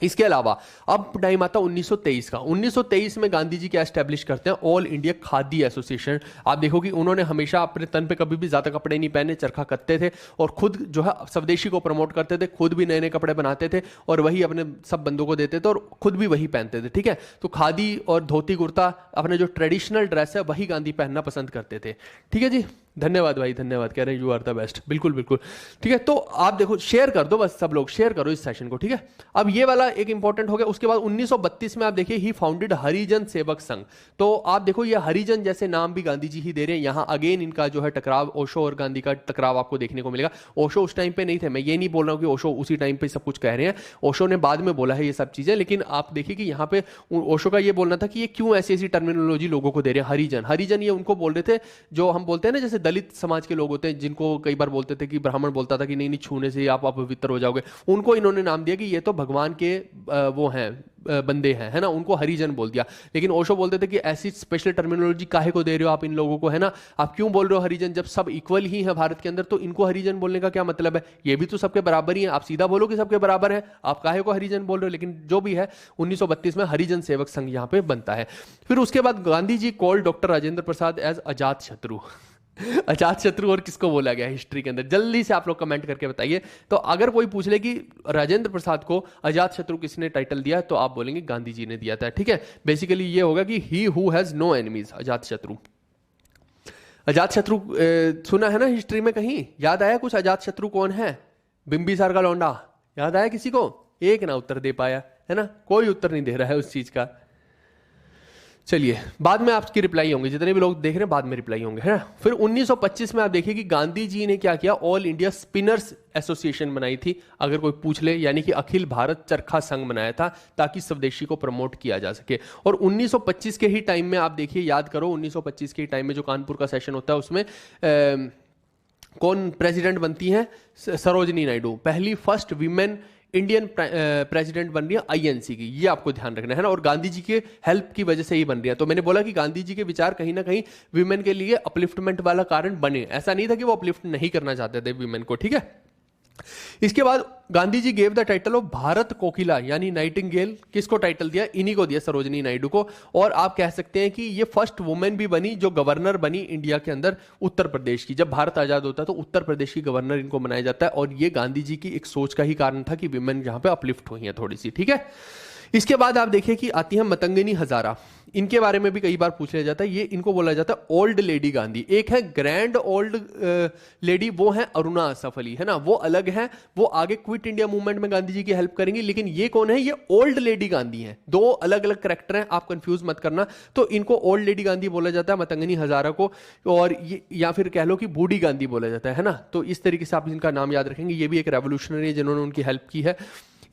इसके अलावा अब टाइम आता 1923 का। 1923 में गांधी जी क्या एस्टेब्लिश करते हैं? All India khadi association. आप देखो कि उन्होंने हमेशा अपने तन पे कभी भी ज्यादा कपड़े नहीं पहने, चरखा कत्ते थे, और खुद जो है स्वदेशी को प्रमोट करते थे, खुद भी नए नए कपड़े बनाते थे और वही अपने सब बंदों को देते थे और खुद भी वही पहनते थे, ठीक है। तो खादी और धोती कुर्ता, अपने जो ट्रेडिशनल ड्रेस है वही गांधी पहनना पसंद करते थे, ठीक है जी। धन्यवाद भाई, धन्यवाद, कह रहे हैं यू आर द बेस्ट। बिल्कुल बिल्कुल, ठीक है। तो आप देखो, शेयर कर दो बस, सब लोग शेयर करो इस सेशन को, ठीक है। अब ये वाला एक इंपॉर्टेंट हो गया। उसके बाद 1932 में आप देखिए ही फाउंडेड हरिजन सेवक संघ। तो आप देखो ये हरिजन जैसे नाम भी गांधी जी ही दे रहे हैं। यहाँ अगेन इनका जो है टकराव, ओशो और गांधी का टकराव आपको देखने को मिलेगा। ओशो उस टाइम पे नहीं थे, मैं ये नहीं बोल रहा हूँ कि ओशो उसी टाइम पे सब कुछ कह रहे हैं, ओशो ने बाद में बोला है ये सब चीजें। लेकिन आप देखिए कि यहाँ पे ओशो का ये बोलना था कि ये क्यों ऐसी ऐसी टर्मिनोलॉजी लोगों को दे रहे हैं। हरिजन, हरिजन ये उनको बोल रहे थे जो हम बोलते हैं ना, जैसे दलित समाज के लोग होते हैं, जिनको कई बार बोलते थे कि ब्राह्मण बोलता था कि नहीं नहीं छूने से आप अपवित्र हो जाओगे, उनको इन्होंने नाम दिया कि ये तो भगवान के वो हैं, बंदे हैं, है ना, उनको हरिजन बोल दिया। लेकिन ओशो बोलते थे कि ऐसी स्पेशल टर्मिनोलॉजी काहे को दे रहे हो आप इन लोगों को, है ना, आप क्यों बोल रहे हो हरिजन, जब सब इक्वल ही है भारत के अंदर, तो इनको हरिजन बोलने का क्या मतलब है? ये भी तो सबके बराबर ही है, आप सीधा बोलो कि सबके बराबर है, आप काहे को हरिजन बोल रहे हो। लेकिन जो भी है, 1932 में हरिजन सेवक संघ यहां पे बनता है। फिर उसके बाद गांधी जी call doctor Rajendra Prasad as अजात शत्रु। अजात शत्रु और किसको बोला गया हिस्ट्री के अंदर? जल्दी से आप लोग कमेंट करके बताइए। तो अगर कोई पूछ ले कि राजेंद्र प्रसाद को अजात शत्रु किसने टाइटल दिया, तो आप बोलेंगे गांधी जी ने दिया था, ठीक है। बेसिकली ये होगा कि he who has no enemies, अजात शत्रु। अजात शत्रु सुना है ना हिस्ट्री में कहीं? याद आया कुछ? अजात शत्रु कौन है? बिंबिसार का लौंडा, याद आया किसी को? एक ना उत्तर दे पाया, है ना, कोई उत्तर नहीं दे रहा है उस चीज का। चलिए, बाद में आपकी रिप्लाई होंगे, जितने भी लोग देख रहे हैं बाद में रिप्लाई होंगे, है ना। फिर 1925 में आप देखिए कि गांधी जी ने क्या किया? ऑल इंडिया स्पिनर्स एसोसिएशन बनाई थी, अगर कोई पूछ ले, यानी कि अखिल भारत चरखा संघ बनाया था ताकि स्वदेशी को प्रमोट किया जा सके। और 1925 के ही टाइम में आप देखिए, याद करो, 1925 के टाइम में जो कानपुर का सेशन होता है उसमें कौन प्रेसिडेंट बनती हैं? सरोजनी नायडू, पहली फर्स्ट विमेन इंडियन प्रेसिडेंट बन रही है आईएनसी की, ये आपको ध्यान रखना है ना। और गांधी जी के हेल्प की वजह से ही बन रही है। तो मैंने बोला कि गांधी जी के विचार कहीं ना कहीं विमेन के लिए अपलिफ्टमेंट वाला कारण बने, ऐसा नहीं था कि वो अपलिफ्ट नहीं करना चाहते थे विमेन को, ठीक है। इसके बाद Gandhi ji gave the title of Bharat Kokila, यानी नाइटिंगेल, किसको टाइटल दिया? इन्हीं को दिया, सरोजनी नायडू को। और आप कह सकते हैं कि ये फर्स्ट वुमेन भी बनी जो गवर्नर बनी इंडिया के अंदर, उत्तर प्रदेश की। जब भारत आजाद होता है तो उत्तर प्रदेश की गवर्नर इनको बनाया जाता है। और ये गांधी जी की एक सोच का ही कारण था कि विमेन यहां पे अपलिफ्ट हुई है थोड़ी सी, ठीक है। इसके बाद आप देखिए कि आती है मतंगिनी हजारा, इनके बारे में भी कई बार पूछ लिया जाता है। ये इनको बोला जाता है ओल्ड लेडी गांधी। एक है ग्रैंड ओल्ड लेडी, वो है अरुणा असफ अली, है ना, वो अलग है, वो आगे क्विट इंडिया मूवमेंट में गांधी जी की हेल्प करेंगी। लेकिन ये कौन है? ये ओल्ड लेडी गांधी है। दो अलग अलग कैरेक्टर हैं, आप कंफ्यूज मत करना। तो इनको ओल्ड लेडी गांधी बोला जाता है, मतंगिनी हजारा को, और ये या फिर कह लो कि बूढ़ी गांधी बोला जाता है ना। तो इस तरीके से आप इनका नाम याद रखेंगे। ये भी एक रेवोल्यूशनरी है जिन्होंने उनकी हेल्प की है।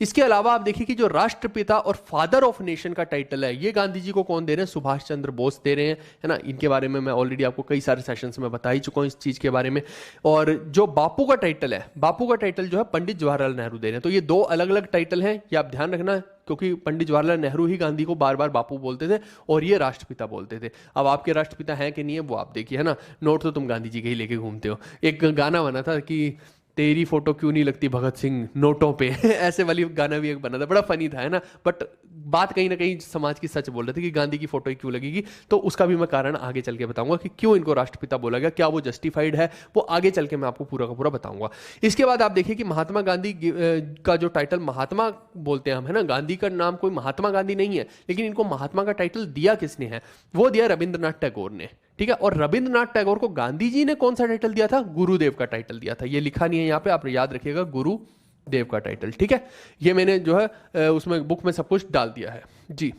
इसके अलावा आप देखिए कि जो राष्ट्रपिता और फादर ऑफ नेशन का टाइटल है, ये गांधी जी को कौन दे रहे हैं? सुभाष चंद्र बोस दे रहे हैं, है ना। इनके बारे में मैं ऑलरेडी आपको कई सारे सेशंस में बता ही चुका हूं इस चीज के बारे में। और जो बापू का टाइटल है, बापू का टाइटल जो है पंडित जवाहरलाल नेहरू दे रहे हैं। तो ये दो अलग अलग टाइटल हैं, ये आप ध्यान रखना, क्योंकि पंडित जवाहरलाल नेहरू ही गांधी को बार बार बापू बोलते थे और ये राष्ट्रपिता बोलते थे। अब आपके राष्ट्रपिता हैं कि नहीं है वो आप देखिए, है ना। नोट तो तुम गांधी जी के ही लेके घूमते हो। एक गाना बना था कि तेरी फोटो क्यों नहीं लगती भगत सिंह नोटों पे ऐसे वाली गाना भी एक बना था, बड़ा फनी था, है ना। बट बात कहीं ना कहीं समाज की सच बोल रहे थे कि गांधी की फोटो ही क्यों लगेगी। तो उसका भी मैं कारण आगे चल के बताऊंगा कि क्यों इनको राष्ट्रपिता बोला गया, क्या वो जस्टिफाइड है, वो आगे चल के मैं आपको पूरा का पूरा बताऊंगा। इसके बाद आप देखिए कि महात्मा गांधी का जो टाइटल महात्मा बोलते हैं हम, है ना, गांधी का नाम कोई महात्मा गांधी नहीं है, लेकिन इनको महात्मा का टाइटल दिया किसने है? वो दिया रविंद्रनाथ टैगोर ने, ठीक है। और रविंद्रनाथ टैगोर को गांधी जी ने कौन सा टाइटल दिया था? गुरुदेव का टाइटल दिया था। ये लिखा नहीं है यहाँ पे, आप याद रखिएगा, गुरुदेव का टाइटल, ठीक है। ये मैंने जो है उसमें बुक में सब कुछ डाल दिया है जी।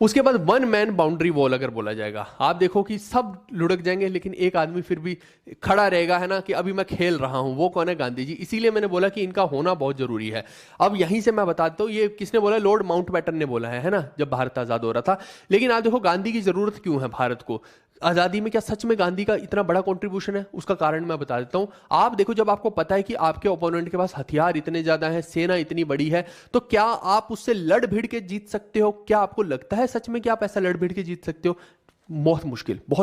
उसके बाद वन मैन बाउंड्री वॉल अगर बोला जाएगा, आप देखो कि सब लुढ़क जाएंगे लेकिन एक आदमी फिर भी खड़ा रहेगा, है ना, कि अभी मैं खेल रहा हूं। वो कौन है? गांधी जी। इसीलिए मैंने बोला कि इनका होना बहुत जरूरी है। अब यहीं से मैं बताता हूं, ये किसने बोला? लॉर्ड माउंटबेटन ने बोला है ना, जब भारत आजाद हो रहा था। लेकिन आप देखो गांधी की जरूरत क्यों है भारत को? आजादी में क्या सच में गांधी का इतना बड़ा कंट्रीब्यूशन है? उसका कारण मैं बता देता हूं। आप देखो, जब आपको पता है कि आपके ओपोनेंट के पास हथियार इतने ज्यादा हैं, सेना इतनी बड़ी है, तो क्या आप उससे लड़ भिड़ के जीत सकते हो? क्या आपको लगता है सच में कि आप ऐसा लड़ भिड़ के जीत सकते हो? बहुत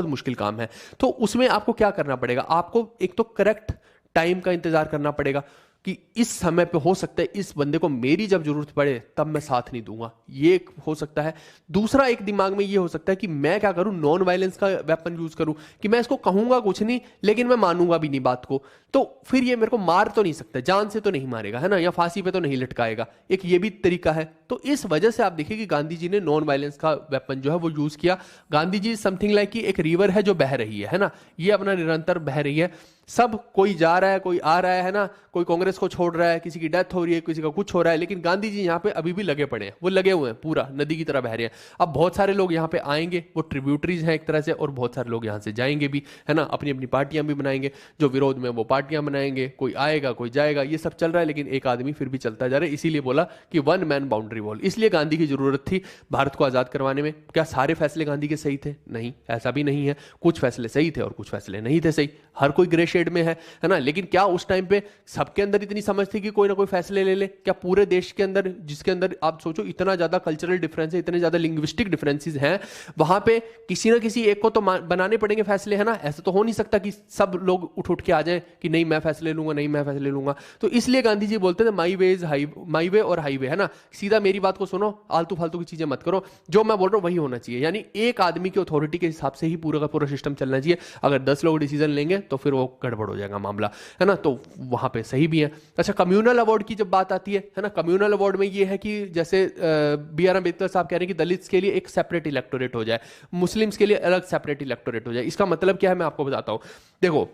मुश्किल काम है। तो उसमें आपको क्या करना पड़ेगा? आपको एक तो करेक्ट टाइम का इंतजार करना पड़ेगा कि इस समय पे हो सकता है इस बंदे को मेरी जब जरूरत पड़े तब मैं साथ नहीं दूंगा, ये एक हो सकता है। दूसरा एक दिमाग में ये हो सकता है कि मैं क्या करूं, नॉन वायलेंस का वेपन यूज करूं, कि मैं इसको कहूंगा कुछ नहीं लेकिन मैं मानूंगा भी नहीं बात को, तो फिर ये मेरे को मार तो नहीं सकता, जान से तो नहीं मारेगा, है ना, या फांसी पे तो नहीं लटकाएगा, एक ये भी तरीका है। तो इस वजह से आप देखिए कि गांधी जी ने नॉन वायलेंस का वेपन जो है वो यूज किया। गांधी जी समथिंग लाइक कि एक रिवर है जो बह रही है ना, ये अपना निरंतर बह रही है, सब कोई जा रहा है, कोई आ रहा है ना, कोई कांग्रेस को छोड़ रहा है, किसी की डेथ हो रही है, किसी का कुछ हो रहा है, लेकिन गांधी जी यहाँ पे अभी भी लगे पड़े हैं, वो लगे हुए हैं, पूरा नदी की तरह बह रहे हैं। अब बहुत सारे लोग यहाँ पे आएंगे, वो ट्रिब्यूटरीज हैं एक तरह से, और बहुत सारे लोग यहाँ से जाएंगे भी, है ना, अपनी अपनी पार्टियां भी बनाएंगे, जो विरोध में वो पार्टियां बनाएंगे, कोई आएगा कोई जाएगा, ये सब चल रहा है, लेकिन एक आदमी फिर भी चलता जा रहा है। इसीलिए बोला कि वन मैन बाउंड्री वॉल, इसलिए गांधी की जरूरत थी भारत को आजाद करवाने में। क्या सारे फैसले गांधी के सही थे? नहीं, ऐसा भी नहीं है, कुछ फैसले सही थे और कुछ फैसले नहीं थे सही, हर कोई ग्रे शेड में है ना। लेकिन क्या उस टाइम पे सबके अंदर इतनी समझ थी कि कोई ना कोई फैसले ले ले? क्या पूरे देश के अंदर, जिसके अंदर आप सोचो इतना ज्यादा कल्चरल डिफरेंस है, इतने ज्यादा लिंग्विस्टिक डिफरेंसेस हैं, वहां पे किसी ना किसी एक को तो बनाने पड़ेंगे फैसले, है ना। ऐसा तो हो नहीं सकता कि सब लोग उठ उठ के आ जाए कि नहीं मैं फैसले लूंगा, नहीं मैं फैसले लूंगा। तो इसलिए गांधी जी बोलते थे माई वे इज माई वे और हाईवे, है ना, सीधा मेरी बात को सुनो, आलतू फालतू की चीजें मत करो, जो मैं बोल रहा हूं वही होना चाहिए। यानी एक आदमी की अथॉरिटी के हिसाब से ही पूरा का पूरा सिस्टम चलना चाहिए। अगर 10 लोग डिसीजन लेंगे तो फिर वो गड़बड़ हो जाएगा मामला, है ना। तो वहां पे सही भी है। अच्छा, कम्युनल अवार्ड की जब बात आती है ना, कम्युनल अवार्ड में ये है कि जैसे बी आर अम्बेडकर साहब कह रहे हैं कि दलित्स के लिए एक सेपरेट इलेक्टोरेट हो जाए, मुस्लिम्स के लिए अलग सेपरेट इलेक्टोरेट हो जाए। इसका मतलब क्या है मैं आपको बताता हूं। देखो,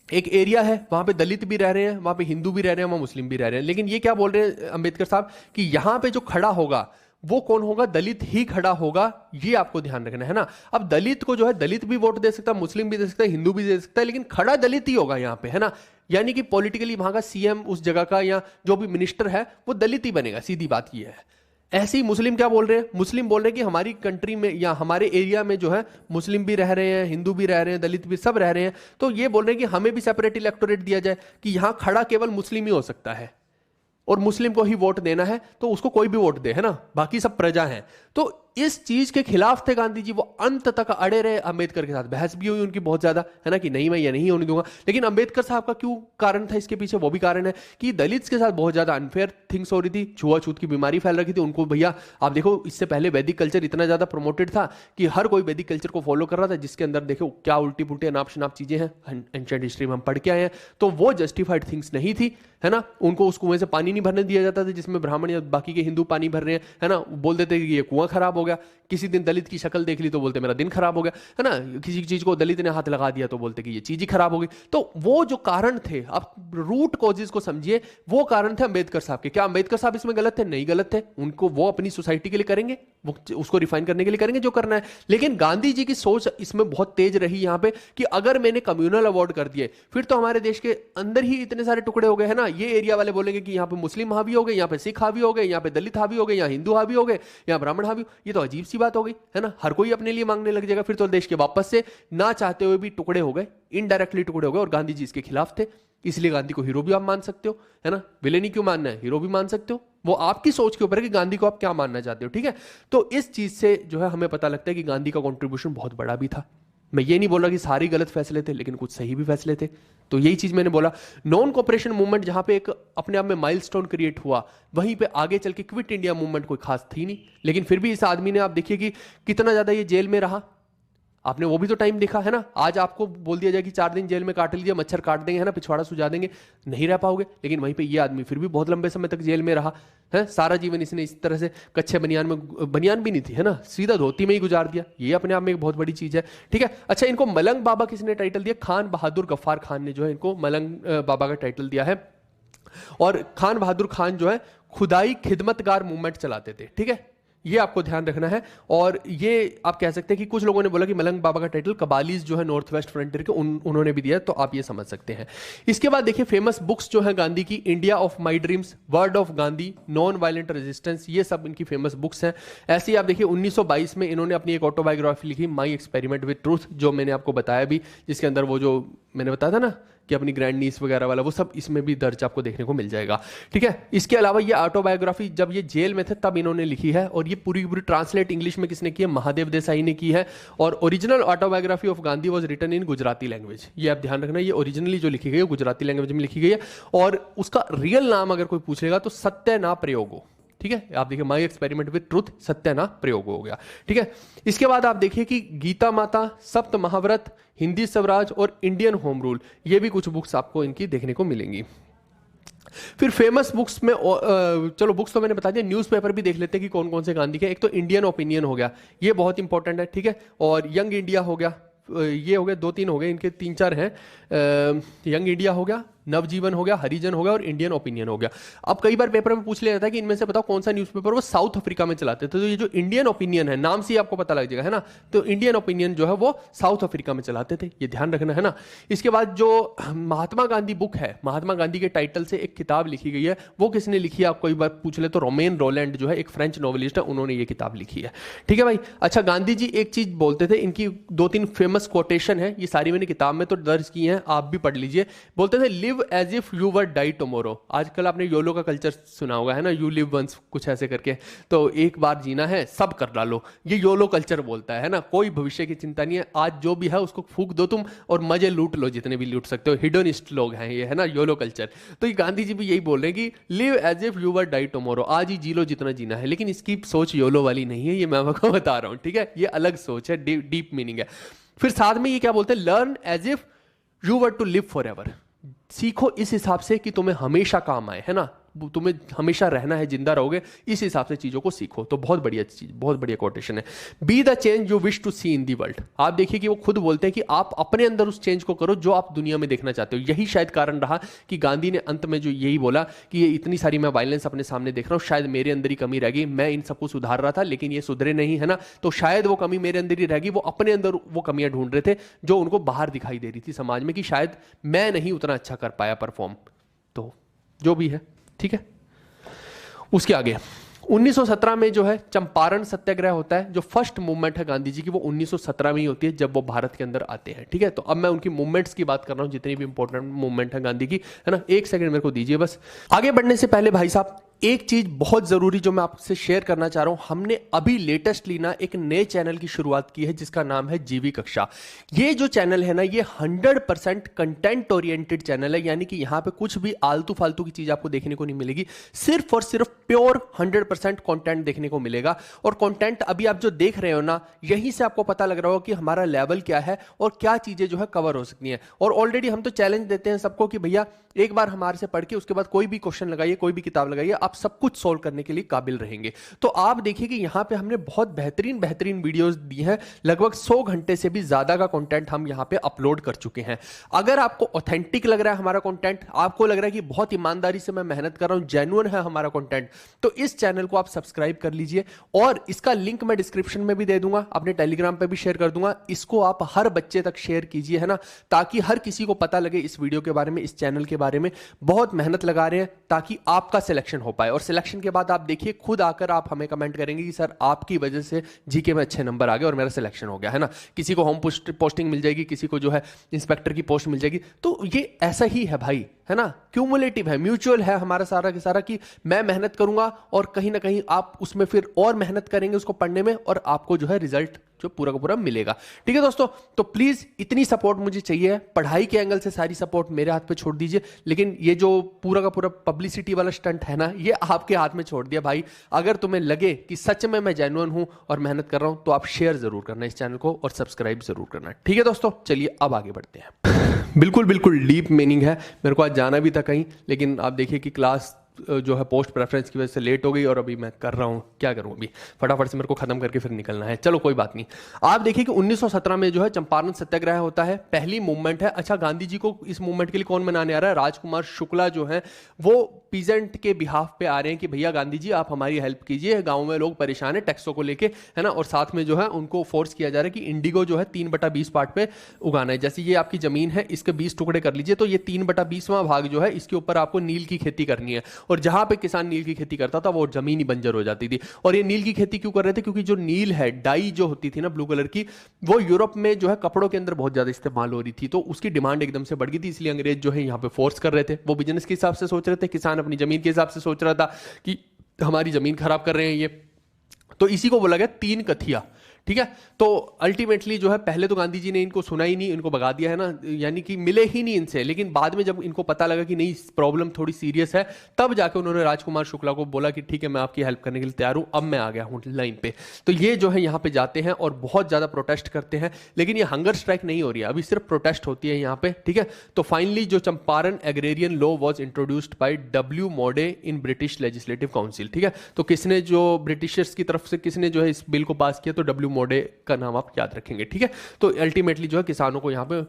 एक एरिया है, वहां पे दलित भी रह रहे हैं, वहां पे हिंदू भी रह रहे हैं, वहां मुस्लिम भी रह रहे हैं, लेकिन ये क्या बोल रहे हैं अंबेडकर साहब कि यहां पे जो खड़ा होगा वो कौन होगा? दलित ही खड़ा होगा, ये आपको ध्यान रखना है ना। अब दलित को जो है, दलित भी वोट दे सकता है, मुस्लिम भी दे सकता है, हिंदू भी दे सकता है, लेकिन खड़ा दलित ही होगा यहाँ पे, है ना। यानी कि पॉलिटिकली वहां का सीएम उस जगह का या जो भी मिनिस्टर है वो दलित ही बनेगा, सीधी बात ये है। ऐसे ही मुस्लिम क्या बोल रहे हैं? मुस्लिम बोल रहे हैं कि हमारी कंट्री में या हमारे एरिया में जो है मुस्लिम भी रह रहे हैं, हिंदू भी रह रहे हैं, दलित भी सब रह रहे हैं, तो ये बोल रहे हैं कि हमें भी सेपरेट इलेक्टोरेट दिया जाए, कि यहां खड़ा केवल मुस्लिम ही हो सकता है और मुस्लिम को ही वोट देना है, तो उसको कोई भी वोट दे, है ना, बाकी सब प्रजा हैं। तो इस चीज के खिलाफ थे गांधी जी, वो अंत तक अड़े रहे। अंबेडकर के साथ बहस भी हुई उनकी बहुत ज्यादा, है ना, कि नहीं मैं ये नहीं होने दूंगा। लेकिन अंबेडकर साहब का क्यों कारण था इसके पीछे? वो भी कारण है कि दलित्स के साथ बहुत ज्यादा अनफेयर थिंग्स हो रही थी, छुआछूत की बीमारी फैल रही थी उनको। भैया आप देखो, इससे पहले वैदिक कल्चर इतना ज्यादा प्रमोटेड था कि हर कोई वैदिक कल्चर को फॉलो कर रहा था, जिसके अंदर देखो क्या उल्टी पुल्टी अनाप शनाप चीजें हैं, एंशिएंट हिस्ट्री में हम पढ़ के आए हैं। तो वो जस्टिफाइड थिंग्स नहीं थी, है ना। उनको उस कुएं से पानी नहीं भरने दिया जाता था जिसमें ब्राह्मण या बाकी के हिंदू पानी भर रहे हैं, है ना। बोल देते कि ये कुआं खराब हो गया। किसी दिन दलित की शक्ल देख ली तो बोलते मेरा दिन खराब हो गया, है ना। किसी चीज को दलित ने हाथ लगा दिया तो बोलते कि ये चीज ही खराब हो गई। तो वो जो कारण थे, आप रूट कॉजेज को समझिए, वो कारण थे अंबेडकर साहब के। क्या अंबेडकर साहब इसमें गलत थे? नहीं गलत थे। उनको वो अपनी सोसाइटी के लिए करेंगे, वो उसको रिफाइन करने के लिए करेंगे जो करना है। लेकिन गांधी जी की सोच इसमें बहुत तेज रही यहां पे कि अगर मैंने कम्युनल अवार्ड कर दिए फिर तो हमारे देश के अंदर ही इतने सारे टुकड़े हो गए, है ना। ये एरिया वाले बोलेंगे कि यहाँ पे मुस्लिम हावी हो गए, यहाँ पे सिख हावी हो गए, यहाँ पे दलित हावी हो गए, यहाँ हिंदू हावी हो गए, यहाँ ब्राह्मण हावी। ये तो अजीब सी बात हो गई, है ना। हर कोई अपने लिए मांगने लग जाएगा, फिर तो देश के वापस से ना चाहते हुए भी टुकड़े हो गए, इनडायरेक्टली टुकड़े हो गए। और गांधी जी इसके खिलाफ थे, इसलिए गांधी को हीरो भी आप मान सकते हो, है ना। विलेन ही क्यों मानना है, हीरो भी मान सकते हो। वो आपकी सोच के ऊपर है कि गांधी को आप क्या मानना चाहते हो, ठीक है। तो इस चीज से जो है हमें पता लगता है कि गांधी का कंट्रीब्यूशन बहुत बड़ा भी था। मैं ये नहीं बोल रहा कि सारे गलत फैसले थे, लेकिन कुछ सही भी फैसले थे। तो यही चीज मैंने बोला, नॉन कोऑपरेशन मूवमेंट जहां पे एक अपने आप में माइलस्टोन क्रिएट हुआ, वहीं पे आगे चल के क्विट इंडिया मूवमेंट कोई खास थी नहीं। लेकिन फिर भी इस आदमी ने, आप देखिए कि कितना ज्यादा ये जेल में रहा, आपने वो भी तो टाइम देखा, है ना। आज आपको बोल दिया जाए कि 4 दिन जेल में काट लीजिए, मच्छर काट देंगे, है ना, पिछवाड़ा सुझा देंगे, नहीं रह पाओगे। लेकिन वहीं पे ये आदमी फिर भी बहुत लंबे समय तक जेल में रहा है। सारा जीवन इसने इस तरह से कच्चे बनियान में, बनियान भी नहीं थी, है ना, सीधा धोती में ही गुजार दिया। ये अपने आप में एक बहुत बड़ी चीज है, ठीक है। अच्छा, इनको मलंग बाबा किसने टाइटल दिया? खान बहादुर गफ्फार खान ने जो है इनको मलंग बाबा का टाइटल दिया है। और खान बहादुर खान जो है खुदाई खिदमतगार मूवमेंट चलाते थे, ठीक है। ये आपको ध्यान रखना है। और ये आप कह सकते हैं कि कुछ लोगों ने बोला कि मलंग बाबा का टाइटल कबालीज जो है नॉर्थ वेस्ट फ्रंटियर के उन्होंने भी दिया, तो आप ये समझ सकते हैं। इसके बाद देखिए फेमस बुक्स जो है गांधी की, India of my dreams, word of Gandhi, non violent resistance, ये सब इनकी फेमस बुक्स हैं। ऐसे ही आप देखिए 1922 में इन्होंने अपनी एक ऑटोबायोग्राफी लिखी, माई एक्सपेरिमेंट विद ट्रूथ, जो मैंने आपको बताया भी, जिसके अंदर वो जो मैंने बताया था ना कि अपनी ग्रैंड नीस वगैरह वाला, वो सब इसमें भी दर्ज आपको देखने को मिल जाएगा। ठीक है, इसके अलावा ये ऑटोबायोग्राफी जब ये जेल में थे तब इन्होंने लिखी है, और ये पूरी पूरी ट्रांसलेट इंग्लिश में किसने की है? महादेव देसाई ने की है। और original autobiography of Gandhi was written in Gujarati language, ये आप ध्यान रखना, ये ओरिजिनली जो लिखी गई है गुजराती लैंग्वेज में लिखी गई है। और उसका रियल नाम अगर कोई पूछेगा तो सत्यना प्रयोगो। ठीक है, आप देखिए माई एक्सपेरिमेंट विद ट्रुथ, सत्यना प्रयोग हो गया। ठीक है, इसके बाद आप देखिए कि गीता माता, सप्त महाव्रत, हिंदी स्वराज और इंडियन होम रूल, ये भी कुछ बुक्स आपको इनकी देखने को मिलेंगी। फिर फेमस बुक्स में चलो बुक्स तो मैंने बता दिया, न्यूज़पेपर भी देख लेते हैं कि कौन कौन से गांधी के। एक तो इंडियन ओपिनियन हो गया, ये बहुत इंपॉर्टेंट है। ठीक है, और यंग इंडिया हो गया, ये हो गए, 2-3 हो गए, इनके 3-4 हैं। यंग इंडिया हो गया, नवजीवन हो गया, हरिजन हो गया और इंडियन ओपिनियन हो गया। अब कई बार पेपर में पूछ लिया जाता है कि इनमें से बताओ कौन सा न्यूज़पेपर वो साउथ अफ्रीका में चलाते थे, तो ये जो इंडियन ओपिनियन है, नाम से ही आपको पता लग जाएगा, है ना। तो इंडियन ओपिनियन जो है वो साउथ अफ्रीका में चलाते थे, ये ध्यान रखना, है ना। इसके बाद जो महात्मा गांधी बुक है, महात्मा गांधी के टाइटल से एक किताब लिखी गई है, वो किसने लिखी है आप कई बार पूछ ले तो रोमेन रोलैंड जो है एक फ्रेंच नॉवेलिस्ट है, उन्होंने ये किताब लिखी है। ठीक है भाई। अच्छा, गांधी जी एक चीज बोलते थे, इनकी 2-3 फेमस कोटेशन है, ये सारी मैंने किताब में तो दर्ज की हैं, आप भी पढ़ लीजिए। बोलते थे live as if you were die tomorrow. आजकल आपने योलो का कल्चर सुना होगा, है ना, यू लिव वंस, कुछ ऐसे करके, तो एक बार जीना है, सब कर डालो, ये योलो कल्चर बोलता है ना। कोई भविष्य की चिंता नहीं है, आज जो भी है उसको फूंक दो तुम और मजे लूट लो, जितने भी लूट सकते हो। हिडोनिस्ट लोग हैं ये, है ना, योलो कल्चर। तो ये गांधी जी भी यही बोल रहे हैं कि live as if you were die tomorrow, आज ही जी लो जितना जीना है। लेकिन इसकी सोच योलो वाली नहीं है, ये मैं आपको बता रहा हूं। ठीक है, ये अलग सोच है, डीप मीनिंग है। फिर साथ में ये क्या बोलते हैं, learn as if you were to live forever, सीखो इस हिसाब से कि तुम्हें हमेशा काम आए, है ना, तुम्हें हमेशा रहना है, जिंदा रहोगे, इस हिसाब से चीजों को सीखो। तो बहुत बढ़िया चीज, बहुत बढ़िया कोटेशन है। Be the change you wish to see in the world. आप देखिए कि वो खुद बोलते हैं कि आप अपने अंदर उस चेंज को करो जो आप दुनिया में देखना चाहते हो। यही शायद कारण रहा कि गांधी ने अंत में जो यही बोला कि ये इतनी सारी मैं वायलेंस अपने सामने देख रहा हूं, शायद मेरे अंदर ही कमी रह गई, मैं इन सबको सुधार रहा था लेकिन ये सुधरे नहीं, है ना, तो शायद वो कमी मेरे अंदर ही रह गई। वो अपने अंदर वो कमियां ढूंढ रहे थे जो उनको बाहर दिखाई दे रही थी समाज में, कि शायद मैं नहीं उतना अच्छा कर पाया परफॉर्म, तो जो भी है। ठीक है, उसके आगे 1917 में जो है चंपारण सत्याग्रह होता है। जो फर्स्ट मूवमेंट है गांधी जी की, वो 1917 में ही होती है, जब वो भारत के अंदर आते हैं। ठीक है, तो अब मैं उनकी मूवमेंट्स की बात कर रहा हूं, जितनी भी इंपॉर्टेंट मूवमेंट है गांधी की, है ना। एक सेकंड मेरे को दीजिए बस। आगे बढ़ने से पहले भाई साहब एक चीज बहुत जरूरी जो मैं आपसे शेयर करना चाह रहा हूं, हमने अभी लेटेस्टली ना एक नए चैनल की शुरुआत की है जिसका नाम है जीवी कक्षा। ये जो चैनल है ना, ये 100% कंटेंट ओरिएंटेड चैनल है, यानी कि यहां पे कुछ भी आलतू फालतू की चीज आपको देखने को नहीं मिलेगी, सिर्फ और सिर्फ प्योर 100% कंटेंट देखने को मिलेगा। और कंटेंट अभी आप जो देख रहे हो ना, यहीं से आपको पता लग रहा होगा कि हमारा लेवल क्या है और क्या चीजें जो है कवर हो सकती हैं। और ऑलरेडी हम तो चैलेंज देते हैं सबको कि भैया एक बार हमारे से पढ़ के उसके बाद कोई भी क्वेश्चन लगाइए, कोई भी किताब लगाइए, आप सब कुछ सोल्व करने के लिए काबिल रहेंगे। तो आप देखिए कि यहां पे हमने बहुत बेहतरीन बेहतरीन वीडियोस दी हैं, लगभग 100 घंटे से भी ज्यादा का कंटेंट हम यहां पे अपलोड कर चुके हैं। अगर आपको ऑथेंटिक लग रहा है हमारा कंटेंट, आपको लग रहा है कि बहुत ईमानदारी से मैं मेहनत कर रहा हूं, जेन्युइन है हमारा कंटेंट, तो इस चैनल को आप सब्सक्राइब कर लीजिए। और इसका लिंक मैं डिस्क्रिप्शन में भी दे दूंगा, अपने टेलीग्राम पे भी शेयर कर दूंगा। इसको आप हर बच्चे तक शेयर कीजिए, है ना, ताकि हर किसी को पता लगे इस वीडियो के बारे में, इस चैनल के बारे में। बहुत मेहनत लगा रहे हैं ताकि आपका सिलेक्शन हो पाए, और सिलेक्शन के बाद आप देखिए खुद आकर आप हमें कमेंट करेंगे कि सर आपकी वजह से जीके में अच्छे नंबर आ गए और मेरा सिलेक्शन हो गया, है ना। किसी को होम पोस्टिंग मिल जाएगी, किसी को जो है इंस्पेक्टर की पोस्ट मिल जाएगी। तो ये ऐसा ही है भाई, है ना, क्यूमुलेटिव है, म्यूचुअल है हमारा सारा के सारा, कि मैं मेहनत करूंगा और कहीं ना कहीं आप उसमें फिर और मेहनत करेंगे उसको पढ़ने में, और आपको जो है रिजल्ट जो पूरा का पूरा मिलेगा। ठीक है दोस्तों, तो प्लीज इतनी सपोर्ट मुझे चाहिए। पढ़ाई के एंगल से सारी सपोर्ट मेरे हाथ पे छोड़ दीजिए, लेकिन ये जो पूरा का पूरा पब्लिसिटी वाला स्टंट है ना, ये आपके हाथ में छोड़ दिया भाई। अगर तुम्हें लगे कि सच में मैं जेन्युइन हूं और मेहनत कर रहा हूं, तो आप शेयर जरूर करना इस चैनल को और सब्सक्राइब जरूर करना। ठीक है दोस्तों, चलिए अब आगे बढ़ते हैं। बिल्कुल बिल्कुल डीप मीनिंग है, मेरे को आज जाना भी था कहीं, लेकिन आप देखिए कि क्लास जो है पोस्ट प्रेफरेंस की वजह से लेट हो गई और अभी मैं कर रहा हूँ, क्या करूँ अभी फटाफट से मेरे को खत्म करके फिर निकलना है। चलो कोई बात नहीं। आप देखिए कि 1917 में जो है चंपारण सत्याग्रह होता है, पहली मूवमेंट है। अच्छा, गांधी जी को इस मूवमेंट के लिए कौन मनाने आ रहा है? राजकुमार शुक्ला जो है वो पीजेंट के बिहाफ पे आ रहे हैं कि भैया गांधी जी आप हमारी हेल्प कीजिए, गांव में लोग परेशान है टैक्सों को लेके, है ना। और साथ में जो है उनको फोर्स किया जा रहा है कि इंडिगो जो है 3/20 पार्ट पे उगाना है। जैसे ये आपकी जमीन है, इसके 20 टुकड़े कर लीजिए, तो ये 3/20वां भाग जो है इसके ऊपर आपको नील की खेती करनी है। और जहां पे किसान नील की खेती करता था वो जमीन ही बंजर हो जाती थी। और ये नील की खेती क्यों कर रहे थे? क्योंकि जो नील है, डाई जो होती थी ना ब्लू कलर की, वो यूरोप में जो है कपड़ों के अंदर बहुत ज्यादा इस्तेमाल हो रही थी, तो उसकी डिमांड एकदम से बढ़ गई थी। इसलिए अंग्रेज जो है यहाँ पे फोर्स कर रहे थे। वो बिजनेस के हिसाब से सोच रहे थे, किसान अपनी जमीन के हिसाब से सोच रहा था कि हमारी जमीन खराब कर रहे हैं ये। तो इसी को बोला गया 3 कथिया, ठीक है। तो अल्टीमेटली जो है पहले तो गांधी जी ने इनको सुना ही नहीं, इनको भगा दिया, है ना, यानी कि मिले ही नहीं इनसे। लेकिन बाद में जब इनको पता लगा कि नहीं प्रॉब्लम थोड़ी सीरियस है, तब जाके उन्होंने राजकुमार शुक्ला को बोला कि ठीक है मैं आपकी हेल्प करने के लिए तैयार हूं, अब मैं आ गया हूं लाइन पे। तो ये जो है यहाँ पे जाते हैं और बहुत ज्यादा प्रोटेस्ट करते हैं। लेकिन ये हंगर स्ट्राइक नहीं हो रही है, अभी सिर्फ प्रोटेस्ट होती है यहाँ पे, ठीक है। तो फाइनली जो Champaran agrarian law was introduced by W mode in British legislative council, ठीक है। तो किसने, जो ब्रिटिशर्स की तरफ से किसने जो है इस बिल को पास किया? तो डब्ल्यू मोडे का नाम आप याद रखेंगे, ठीक है। तो अल्टीमेटली जो है किसानों को यहाँ पे